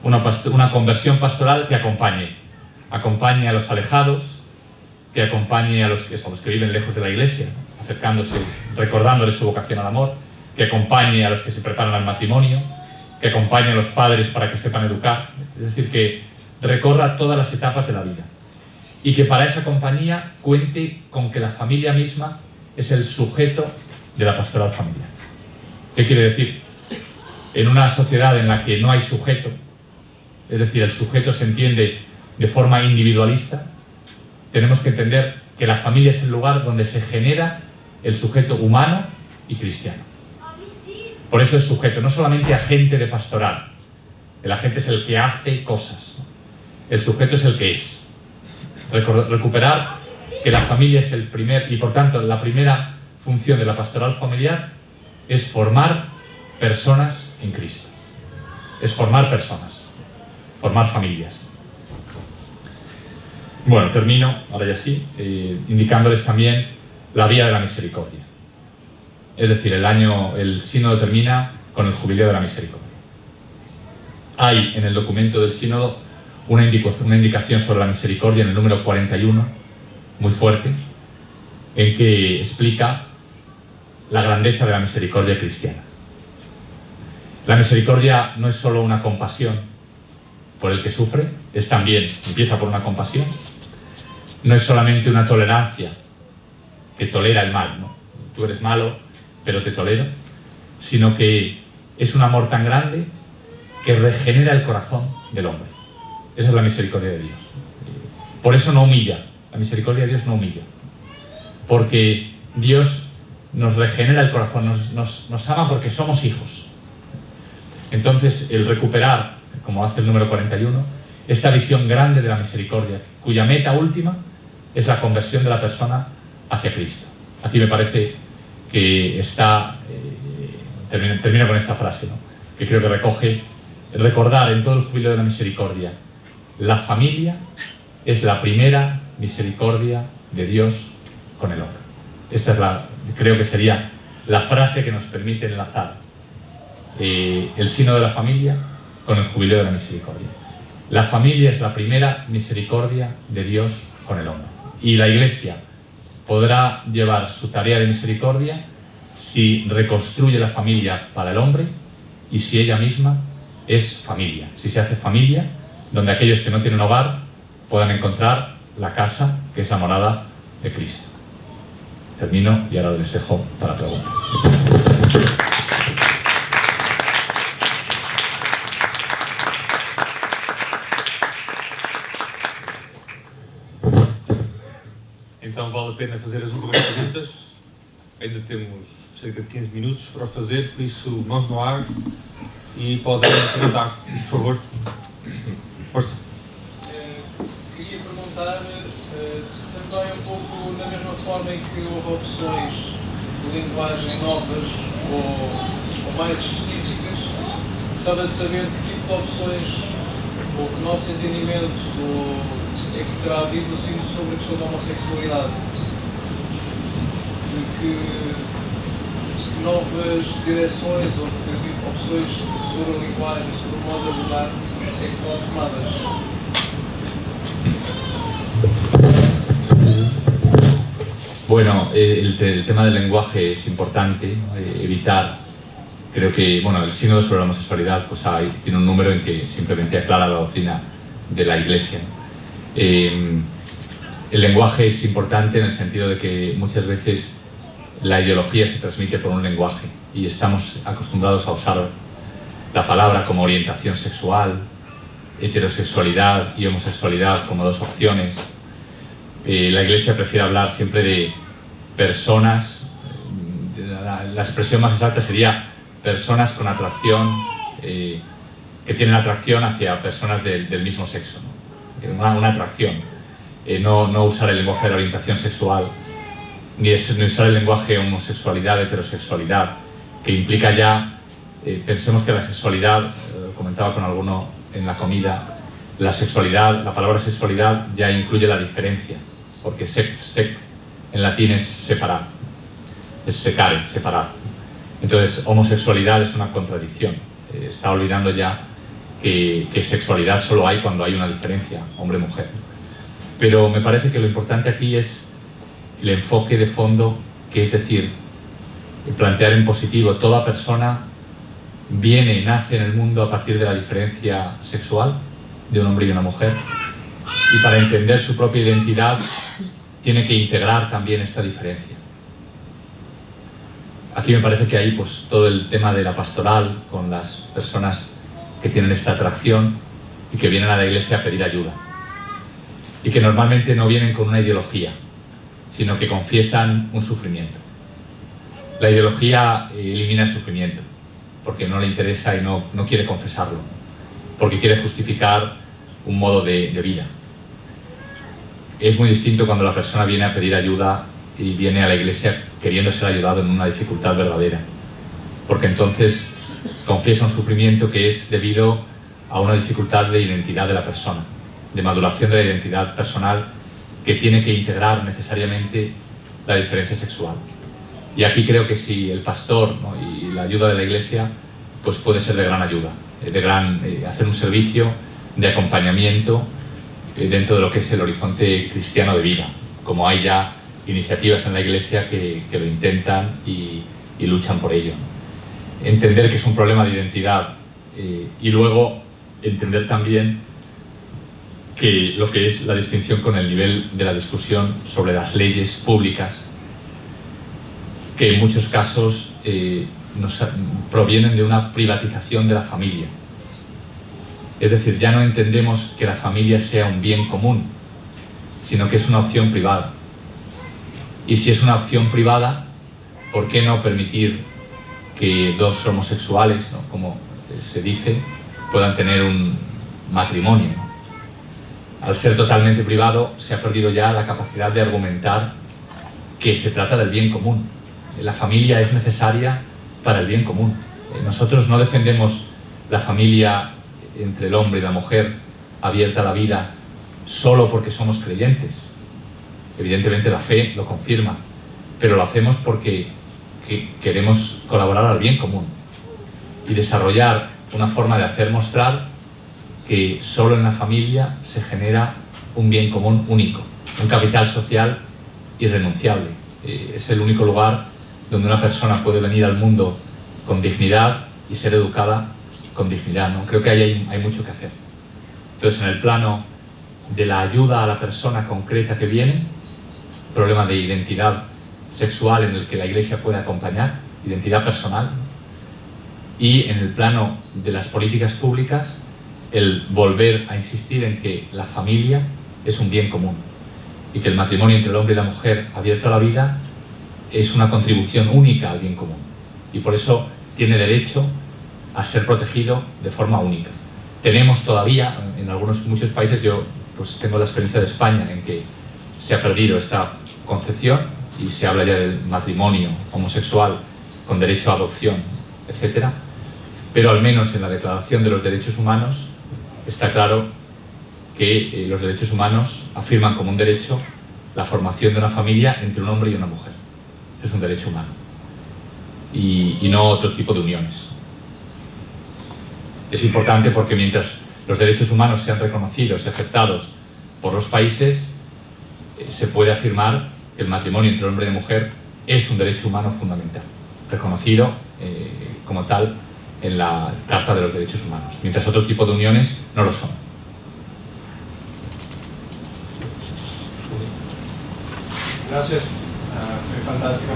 Una conversión pastoral que acompañe a los alejados, que acompañe a los que viven lejos de la Iglesia, ¿no? Acercándose, recordándoles su vocación al amor, que acompañe a los que se preparan al matrimonio, que acompañe a los padres para que sepan educar. Es decir, que recorra todas las etapas de la vida. Y que para esa compañía cuente con que la familia misma es el sujeto de la pastoral familiar. ¿Qué quiere decir? En una sociedad en la que no hay sujeto, es decir, el sujeto se entiende de forma individualista, tenemos que entender que la familia es el lugar donde se genera el sujeto humano y cristiano. Por eso es sujeto, no solamente agente de pastoral. El agente es el que hace cosas, ¿no? el sujeto es el que es. Recuperar que la familia es el primer, y por tanto la primera función de la pastoral familiar es formar personas en Cristo. Es formar personas, formar familias. Bueno, termino, ahora ya sí, indicándoles también la vía de la misericordia. Es decir, el sínodo termina con el jubileo de la misericordia. Hay en el documento del sínodo una indicación sobre la misericordia en el número 41, muy fuerte, en que explica la grandeza de la misericordia cristiana. La misericordia no es solo una compasión por el que sufre, es también, empieza por una compasión, no es solamente una tolerancia que tolera el mal, ¿no? Tú eres malo, pero te tolero, sino que es un amor tan grande que regenera el corazón del hombre. Esa es la misericordia de Dios. Por eso no humilla, la misericordia de Dios no humilla, porque Dios nos regenera el corazón, nos ama porque somos hijos. Entonces, el recuperar, como hace el número 41, esta visión grande de la misericordia, cuya meta última es la conversión de la persona hacia Cristo. Aquí me parece que está, termino con esta frase, ¿no?, que creo que recoge, recordar en todo el jubileo de la misericordia, la familia es la primera misericordia de Dios con el hombre. Esta es creo que sería la frase que nos permite enlazar el sínodo de la familia con el jubileo de la misericordia. La familia es la primera misericordia de Dios con el hombre. Y la Iglesia podrá llevar su tarea de misericordia si reconstruye la familia para el hombre y si ella misma es familia. Si se hace familia, donde aquellos que no tienen hogar puedan encontrar la casa que es la morada de Cristo. Termino y ahora les dejo para preguntas. Então vale a pena fazer as últimas perguntas. Ainda temos cerca de 15 minutos para o fazer, por isso mãos no ar e podem perguntar, por favor. Força. Queria perguntar também um pouco da mesma forma em que houve opções de linguagem novas ou mais específicas. Gostava de saber que tipo de opções ou que novos entendimentos é que terá havido no sino sobre a questão da homossexualidade. Que novas direções ou que opções sobre a linguagem, sobre o modo de abordar é que foram tomadas. Bueno, el tema del lenguaje es importante, evitar, creo que, bueno, el sínodo sobre la homosexualidad pues tiene un número en que simplemente aclara la doctrina de la Iglesia. El lenguaje es importante en el sentido de que muchas veces la ideología se transmite por un lenguaje y estamos acostumbrados a usar la palabra como orientación sexual, heterosexualidad y homosexualidad como dos opciones. La Iglesia prefiere hablar siempre de personas, la expresión más exacta sería personas con atracción, que tienen atracción hacia personas del mismo sexo, ¿no? Una atracción, no usar el lenguaje de la orientación sexual, ni usar el lenguaje de homosexualidad, heterosexualidad, que implica ya, pensemos que la sexualidad, comentaba con alguno en la comida, la sexualidad, la palabra sexualidad ya incluye la diferencia, porque sec en latín es separar, es secare, separar. Entonces, homosexualidad es una contradicción, está olvidando ya que sexualidad solo hay cuando hay una diferencia, hombre-mujer. Pero me parece que lo importante aquí es el enfoque de fondo, que es decir, plantear en positivo, toda persona nace en el mundo a partir de la diferencia sexual de un hombre y una mujer, y para entender su propia identidad tiene que integrar también esta diferencia. Aquí me parece que hay pues todo el tema de la pastoral con las personas que tienen esta atracción y que vienen a la Iglesia a pedir ayuda, y que normalmente no vienen con una ideología, sino que confiesan un sufrimiento. La ideología elimina el sufrimiento, porque no le interesa y no quiere confesarlo, porque quiere justificar un modo de vida. Es muy distinto cuando la persona viene a pedir ayuda y viene a la iglesia queriendo ser ayudado en una dificultad verdadera, porque entonces confiesa un sufrimiento que es debido a una dificultad de identidad de la persona, de maduración de la identidad personal, que tiene que integrar necesariamente la diferencia sexual. Y aquí creo que si el pastor, ¿no?, y la ayuda de la iglesia, pues puede ser de gran ayuda, hacer un servicio de acompañamiento dentro de lo que es el horizonte cristiano de vida, como hay ya iniciativas en la iglesia que lo intentan y luchan por ello. Entender que es un problema de identidad y luego entender también que lo que es la distinción con el nivel de la discusión sobre las leyes públicas, que en muchos casos provienen de una privatización de la familia. Es decir, ya no entendemos que la familia sea un bien común, sino que es una opción privada. Y si es una opción privada, ¿por qué no permitir que dos homosexuales, ¿no?, como se dice, puedan tener un matrimonio, ¿no? Al ser totalmente privado, se ha perdido ya la capacidad de argumentar que se trata del bien común. La familia es necesaria para el bien común. Nosotros no defendemos la familia entre el hombre y la mujer abierta a la vida solo porque somos creyentes. Evidentemente la fe lo confirma, pero lo hacemos porque queremos colaborar al bien común y desarrollar una forma de hacer mostrar que solo en la familia se genera un bien común único, un capital social irrenunciable. Es el único lugar donde una persona puede venir al mundo con dignidad y ser educada con dignidad, ¿no? Creo que ahí hay mucho que hacer. Entonces, en el plano de la ayuda a la persona concreta que viene, problema de identidad sexual en el que la iglesia puede acompañar, identidad personal, ¿no? Y en el plano de las políticas públicas, el volver a insistir en que la familia es un bien común y que el matrimonio entre el hombre y la mujer abierto a la vida es una contribución única al bien común y por eso tiene derecho a ser protegido de forma única. Tenemos todavía, en muchos países, yo pues tengo la experiencia de España en que se ha perdido esta concepción y se habla ya del matrimonio homosexual con derecho a adopción, etc. Pero al menos en la Declaración de los Derechos Humanos está claro que los derechos humanos afirman como un derecho la formación de una familia entre un hombre y una mujer. Es un derecho humano y no otro tipo de uniones. Es importante porque mientras los derechos humanos sean reconocidos y aceptados por los países, se puede afirmar que el matrimonio entre hombre y mujer es un derecho humano fundamental, reconocido como tal en la Carta de los Derechos Humanos, mientras otro tipo de uniones no lo son. Gracias. Fue fantástica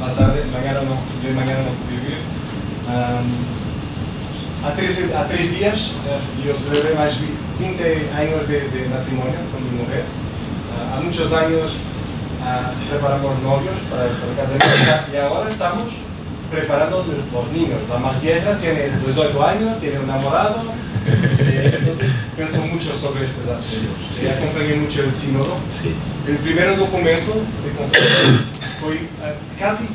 la tarde. Mañana no pude vivir. Há 3 días yo celebré más 20 años de matrimonio con mi mujer. Há muchos años preparamos novios para el casamiento y ahora estamos preparando los niños. La más vieja tiene 18 años, tiene un enamorado. Entonces pienso mucho sobre estos aspectos. Acompañé mucho el sínodo. Sí. El primer documento de conferencia fue casi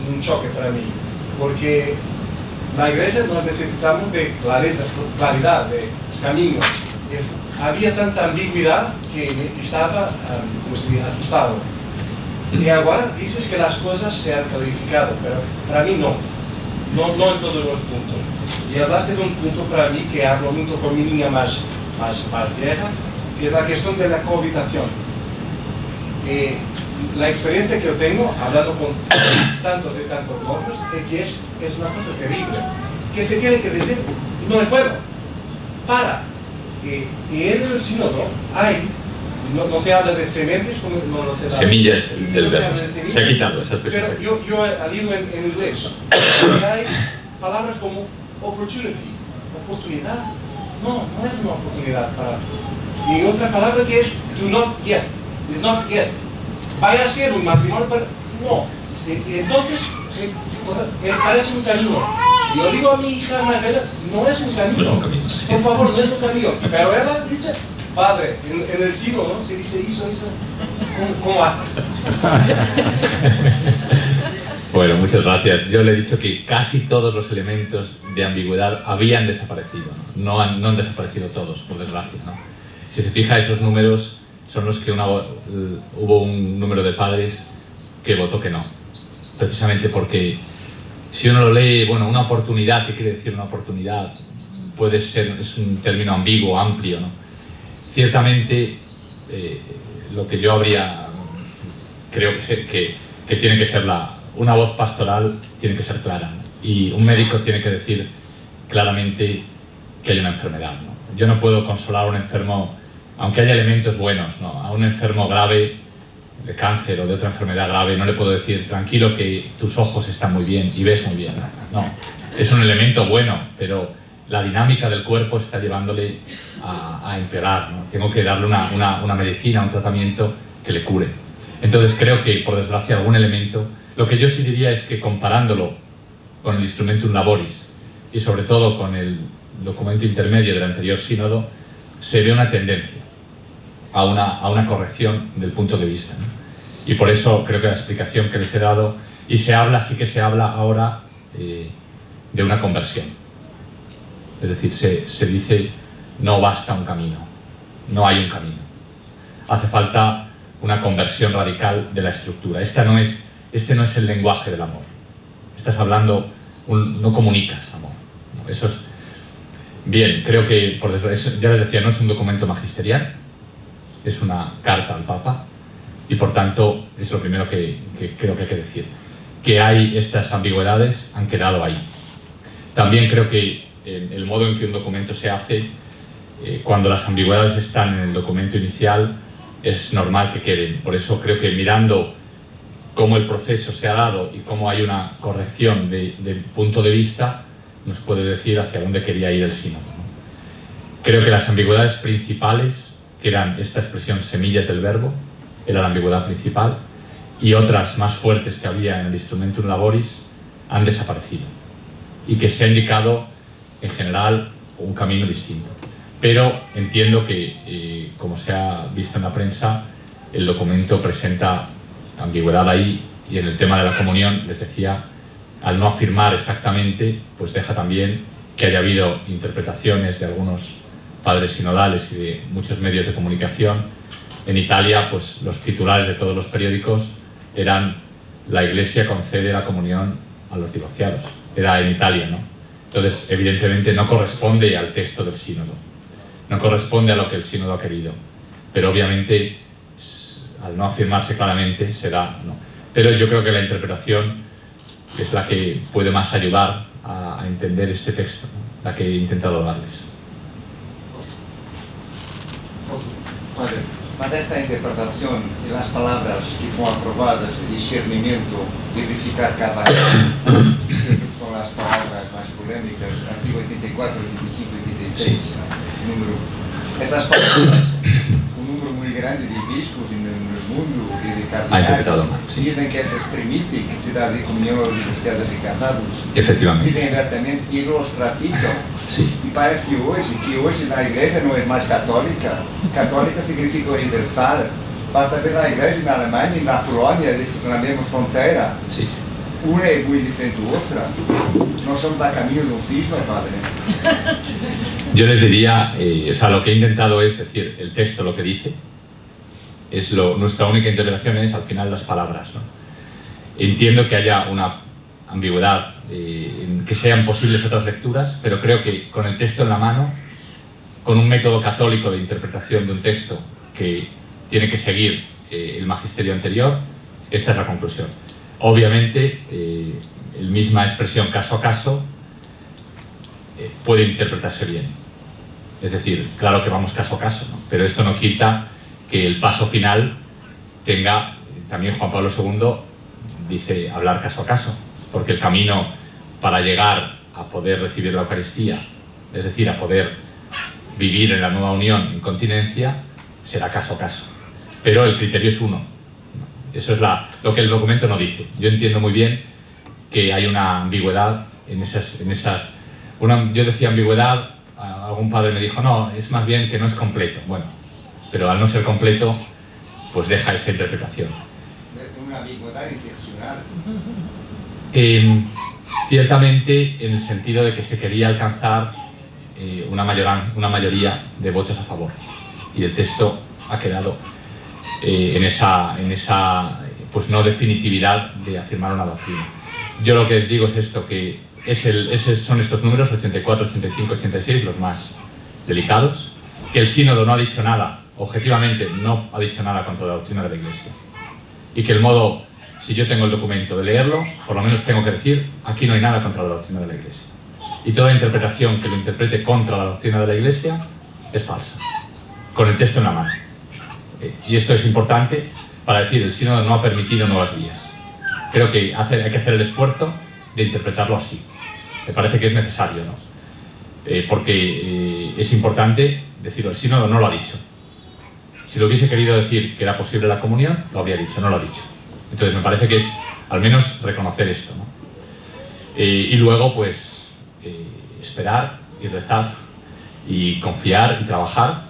un choque para mí, porque la iglesia nos necesitamos de claridad, de camino. Había tanta ambigüedad que estaba asustado. Y ahora dices que las cosas se han clarificado, pero para mí no en todos los puntos. Y hablaste de un punto para mí que hablo mucho con mi niña más vieja, que es la cuestión de la cohabitación. La experiencia que yo tengo, hablando con tantos novios, es que es una cosa terrible, que se tiene que decir, no es bueno, para. Y en el sínodo hay, no se habla de sementes, no se habla, semillas del no verbo. Se, Se ha quitado esa expresión. Pero yo he leído en inglés, y hay palabras como opportunity, oportunidad. No es una oportunidad para. Y otra palabra que es do not yet, is not yet. Vaya a ser un matrimonio, pero no. Y entonces parece un camino. Yo digo a mi hija Margarita, no es un camino. No es un camino. Por favor, no es un camino. Pero ella dice, padre, en el siglo, ¿no? Se dice eso. ¿Cómo hace? Bueno, muchas gracias. Yo le he dicho que casi todos los elementos de ambigüedad habían desaparecido, ¿no? No han desaparecido todos, por desgracia, ¿no? Si se fija, esos números son los que hubo un número de padres que votó que no. Precisamente porque si uno lo lee, bueno, una oportunidad, ¿qué quiere decir una oportunidad? Puede ser, es un término ambiguo, amplio, ¿no? Ciertamente, lo que yo creo que tiene que ser una voz pastoral tiene que ser clara, ¿no? Y un médico tiene que decir claramente que hay una enfermedad, ¿no? Yo no puedo consolar a un enfermo, aunque haya elementos buenos, ¿no? A un enfermo grave de cáncer o de otra enfermedad grave no le puedo decir tranquilo que tus ojos están muy bien y ves muy bien. No, es un elemento bueno, pero la dinámica del cuerpo está llevándole a empeorar, ¿no? Tengo que darle una medicina, un tratamiento que le cure. Entonces creo que, por desgracia, algún elemento. Lo que yo sí diría es que, comparándolo con el Instrumentum Laboris y sobre todo con el documento intermedio del anterior sínodo, se ve una tendencia a una corrección del punto de vista, ¿no? Y por eso creo que la explicación que les he dado, y sí que se habla ahora de una conversión. Es decir, se dice, no basta un camino, no hay un camino. Hace falta una conversión radical de la estructura. Este no es el lenguaje del amor. Estás hablando, no comunicas amor. Eso es bien. Creo que, ya les decía, no es un documento magisterial, es una carta al Papa, y por tanto es lo primero que creo que hay que decir. Que hay estas ambigüedades, han quedado ahí. También creo que el modo en que un documento se hace, cuando las ambigüedades están en el documento inicial, es normal que queden. Por eso creo que mirando cómo el proceso se ha dado y cómo hay una corrección del punto de vista, nos puede decir hacia dónde quería ir el sínodo, ¿no? Creo que las ambigüedades principales, que eran esta expresión semillas del verbo, era la ambigüedad principal, y otras más fuertes que había en el Instrumentum Laboris, han desaparecido. Y que se ha indicado, en general, un camino distinto. Pero entiendo que, como se ha visto en la prensa, el documento presenta ambigüedad ahí, y en el tema de la comunión, les decía, al no afirmar exactamente, pues deja también que haya habido interpretaciones de algunos padres sinodales y de muchos medios de comunicación. En Italia, pues los titulares de todos los periódicos eran «La Iglesia concede la comunión a los divorciados». Era en Italia, ¿no? Entonces, evidentemente, no corresponde al texto del sínodo. No corresponde a lo que el sínodo ha querido. Pero obviamente, al no afirmarse claramente, será no. Pero yo creo que la interpretación es la que puede más ayudar a entender este texto, ¿no? La que he intentado darles. Mas esta interpretación y las palabras que fueron aprobadas, el discernimiento, verificar cada uno, esas son las palabras más polémicas, artículo 84, 85 y 86, número. Esas palabras, un número muy grande de obispos en el mundo y de cardenales, dicen que eso permite que se da de comunión a los divorciados y casados. Efectivamente. Dicen abiertamente y los practican. Sí. Y parece que hoy la iglesia no es más católica. Católica significa universal. Basta ver la iglesia en Alemania y en la Polonia, en la misma frontera. Sí. Una es muy diferente de otra. No somos a camino de un cisma, padre. Yo les diría, o sea, lo que he intentado es decir, el texto lo que dice, nuestra única interpretación es al final las palabras, ¿no? Entiendo que haya una ambigüedad, que sean posibles otras lecturas, pero creo que con el texto en la mano, con un método católico de interpretación de un texto que tiene que seguir el magisterio anterior, esta es la conclusión. Obviamente, la misma expresión caso a caso puede interpretarse bien. Es decir, claro que vamos caso a caso, ¿no? Pero esto no quita que el paso final tenga, también Juan Pablo II dice hablar caso a caso, porque el camino para llegar a poder recibir la Eucaristía, es decir, a poder vivir en la nueva unión en continencia, será caso a caso. Pero el criterio es uno. Eso es lo que el documento no dice. Yo entiendo muy bien que hay una ambigüedad en esas yo decía ambigüedad, algún padre me dijo, no, es más bien que no es completo. Bueno, pero al no ser completo, pues deja esa interpretación. Una ambigüedad intencional. Ciertamente en el sentido de que se quería alcanzar una mayoría de votos a favor. Y el texto ha quedado en esa pues no definitividad de afirmar una doctrina. Yo lo que les digo es esto, que son estos números, 84, 85, 86, los más delicados, que el sínodo no ha dicho nada, objetivamente no ha dicho nada contra la doctrina de la Iglesia. Y que el modo, si yo tengo el documento de leerlo, por lo menos tengo que decir, aquí no hay nada contra la doctrina de la Iglesia. Y toda interpretación que lo interprete contra la doctrina de la Iglesia es falsa, con el texto en la mano. Y esto es importante para decir, el sínodo no ha permitido nuevas vías. Creo que hay que hacer el esfuerzo de interpretarlo así. Me parece que es necesario, ¿no? Porque es importante decirlo, el sínodo no lo ha dicho. Si lo hubiese querido decir que era posible la comunión, lo habría dicho, no lo ha dicho. Entonces me parece que es al menos reconocer esto, ¿no? Y luego pues esperar y rezar y confiar y trabajar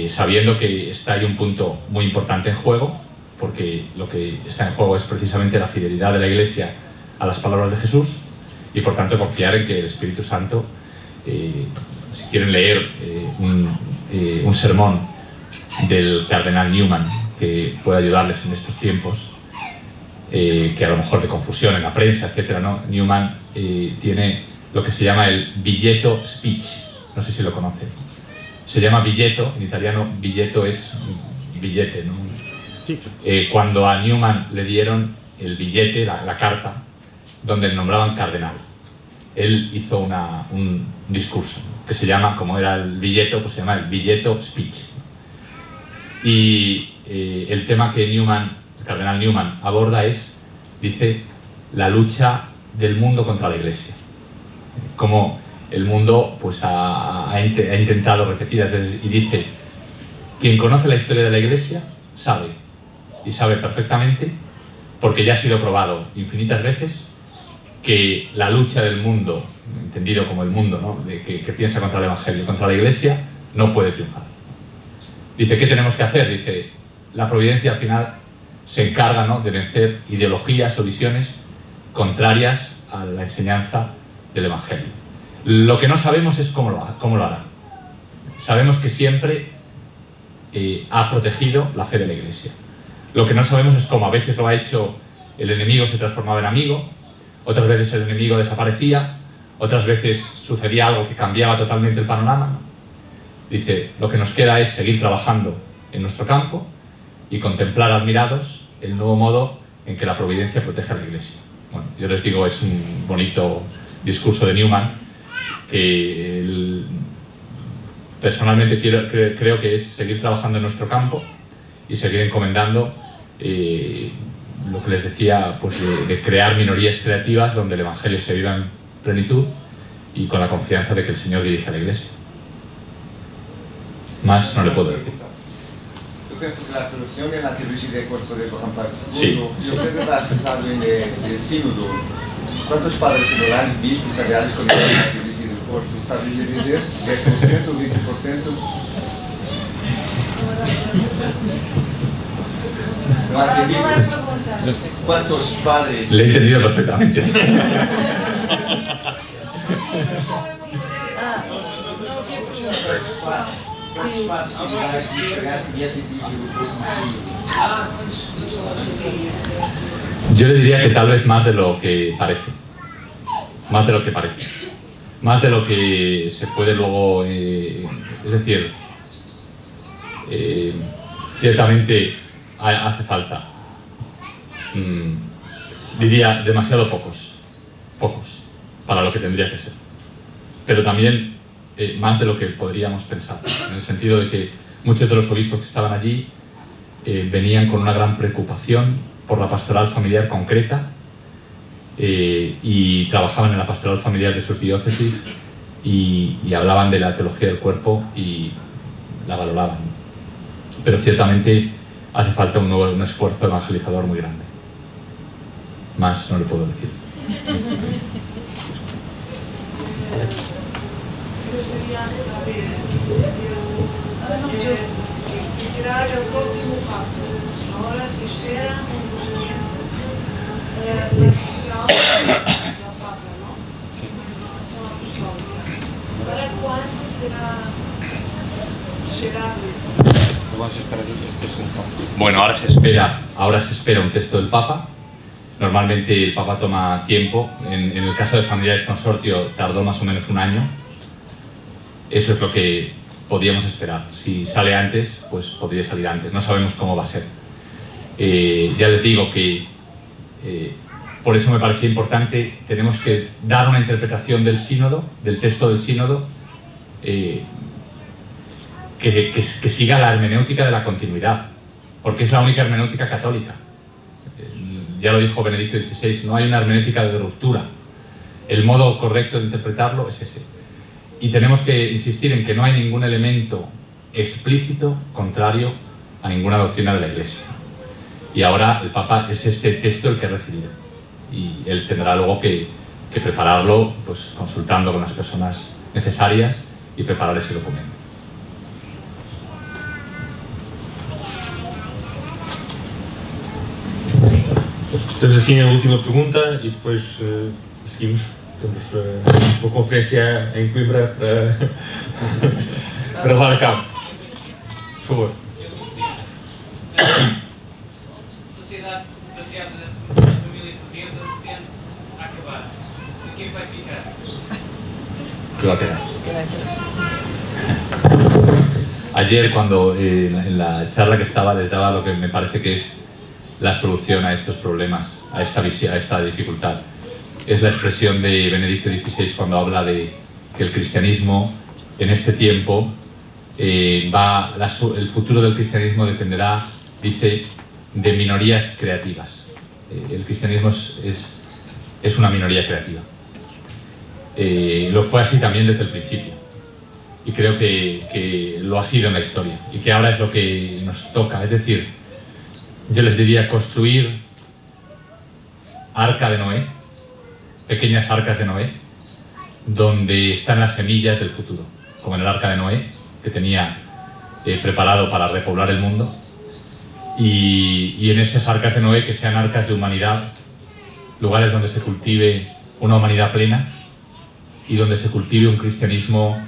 sabiendo que hay un punto muy importante en juego, porque lo que está en juego es precisamente la fidelidad de la Iglesia a las palabras de Jesús, y por tanto confiar en que el Espíritu Santo, si quieren leer un sermón del cardenal Newman que puede ayudarles en estos tiempos, que a lo mejor de confusión en la prensa, etcétera, ¿no? Newman tiene lo que se llama el biglietto speech, no sé si lo conocen. Se llama biglietto, en italiano biglietto es billete, ¿no? Cuando a Newman le dieron el billete, la carta, donde le nombraban cardenal, él hizo un discurso que se llama, como era el biglietto, pues se llama el biglietto speech. Y el tema que el cardenal Newman aborda dice, la lucha del mundo contra la Iglesia. Como el mundo pues, ha intentado repetidas veces, y dice, quien conoce la historia de la Iglesia sabe, y sabe perfectamente, porque ya ha sido probado infinitas veces, que la lucha del mundo, entendido como el mundo, ¿no? que piensa contra el Evangelio, contra la Iglesia, no puede triunfar. Dice, ¿qué tenemos que hacer? Dice, la providencia al final se encarga, ¿no?, de vencer ideologías o visiones contrarias a la enseñanza del Evangelio. Lo que no sabemos es cómo lo hará. Sabemos que siempre ha protegido la fe de la Iglesia. Lo que no sabemos es cómo. A veces lo ha hecho, el enemigo se transformaba en amigo, otras veces el enemigo desaparecía, otras veces sucedía algo que cambiaba totalmente el panorama. Dice, lo que nos queda es seguir trabajando en nuestro campo y contemplar admirados el nuevo modo en que la providencia protege a la Iglesia. Bueno, yo les digo, es un bonito discurso de Newman, que personalmente creo que es seguir trabajando en nuestro campo y seguir encomendando lo que les decía, pues de crear minorías creativas donde el Evangelio se viva en plenitud y con la confianza de que el Señor dirige a la Iglesia. Más no le puedo decir. ¿Tú piensas que la solución es la teología del cuerpo de Juan Pablo II? Sí. Y usted está sentado en el sínodo. ¿Cuántos padres sinodales, bispos, cardeales conocen la teología del cuerpo? ¿Sabes dividir? ¿10%, 20%? No ha entendido. ¿Cuántos padres? Le he entendido perfectamente. ¿Cuántos padres sinodales cardeales que ya se dirigen al cuerpo del sínodo? Yo le diría que tal vez más de lo que parece. Más de lo que parece. Más de lo que se puede luego... es decir, ciertamente hace falta. Diría demasiado pocos para lo que tendría que ser. Pero también más de lo que podríamos pensar, en el sentido de que muchos de los obispos que estaban allí venían con una gran preocupación por la pastoral familiar concreta y trabajaban en la pastoral familiar de sus diócesis y hablaban de la teología del cuerpo y la valoraban. Pero ciertamente hace falta un esfuerzo evangelizador muy grande. Más no le puedo decir. Gostaria de saber que será o próximo passo. Agora se espera documento magistral da Papa, não? Sim. Em relação à apostólica. Para quando será isso? Bueno, ahora se espera un texto del Papa. Normalmente el Papa toma tiempo. En el caso de Familiares Consortio tardó más o menos un año. Eso es lo que podíamos esperar. Si sale antes, pues podría salir antes. No sabemos cómo va a ser. Ya les digo que por eso me parecía importante, tenemos que dar una interpretación del sínodo, del texto del sínodo, que siga la hermenéutica de la continuidad, porque es la única hermenéutica católica. Ya lo dijo Benedicto XVI, no hay una hermenéutica de ruptura. El modo correcto de interpretarlo es ese. Y tenemos que insistir en que no hay ningún elemento explícito contrario a ninguna doctrina de la Iglesia. Y ahora el Papa es este texto el que ha recibido. Y él tendrá luego que prepararlo, pues consultando con las personas necesarias y preparar ese documento. Temos assim a última pergunta e depois seguimos. Temos uma conferência em Coimbra para levar a cabo. Por favor. Sociedade baseada na família portuguesa tende a acabar. E quem vai ficar? Ayer, cuando en la charla que estaba, les daba lo que me parece que es la solución a estos problemas, a esta dificultad. Es la expresión de Benedicto XVI cuando habla de que el cristianismo en este tiempo el futuro del cristianismo dependerá, dice, de minorías creativas. El cristianismo es una minoría creativa. Lo fue así también desde el principio y creo que lo ha sido en la historia y que ahora es lo que nos toca, es decir, yo les diría construir arca de Noé, pequeñas arcas de Noé, donde están las semillas del futuro, como en el arca de Noé, que tenía preparado para repoblar el mundo, y en esas arcas de Noé que sean arcas de humanidad, lugares donde se cultive una humanidad plena y donde se cultive un cristianismo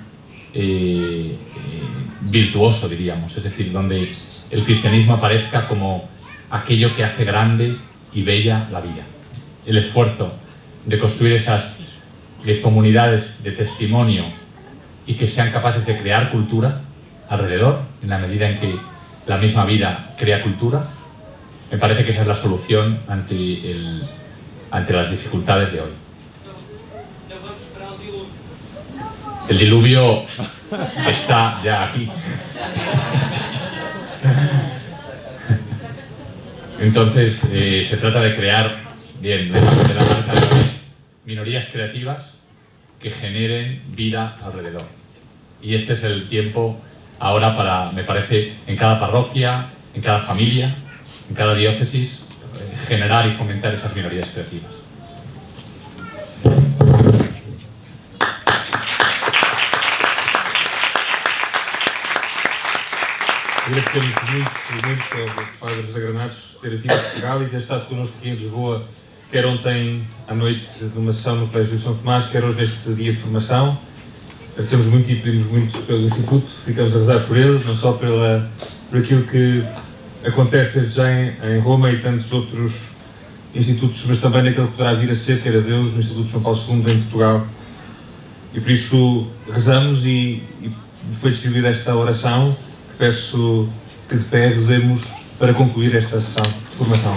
virtuoso, diríamos, es decir, donde el cristianismo aparezca como aquello que hace grande y bella la vida. El esfuerzo de construir esas comunidades de testimonio y que sean capaces de crear cultura alrededor, en la medida en que la misma vida crea cultura, me parece que esa es la solución ante las dificultades de hoy. El diluvio está ya aquí. Entonces se trata de crear, bien, de la marca, minorías creativas que generen vida alrededor. Y este es el tiempo ahora para, me parece, en cada parroquia, en cada familia, en cada diócesis, generar y fomentar esas minorías creativas. Agradecemos muito ao Padre José Granados ter vindo a Portugal e ter estado connosco aqui em Lisboa, quer ontem à noite numa sessão no Colégio de São Tomás, quer hoje neste dia de formação. Agradecemos muito e pedimos muito pelo Instituto, ficamos a rezar por ele, não só por aquilo que acontece desde já em Roma e tantos outros institutos, mas também naquilo que poderá vir a ser, queira Deus, no Instituto João Paulo II em Portugal. E por isso rezamos e foi distribuída esta oração. Peço que de pé rezemos para concluir esta sessão de formação.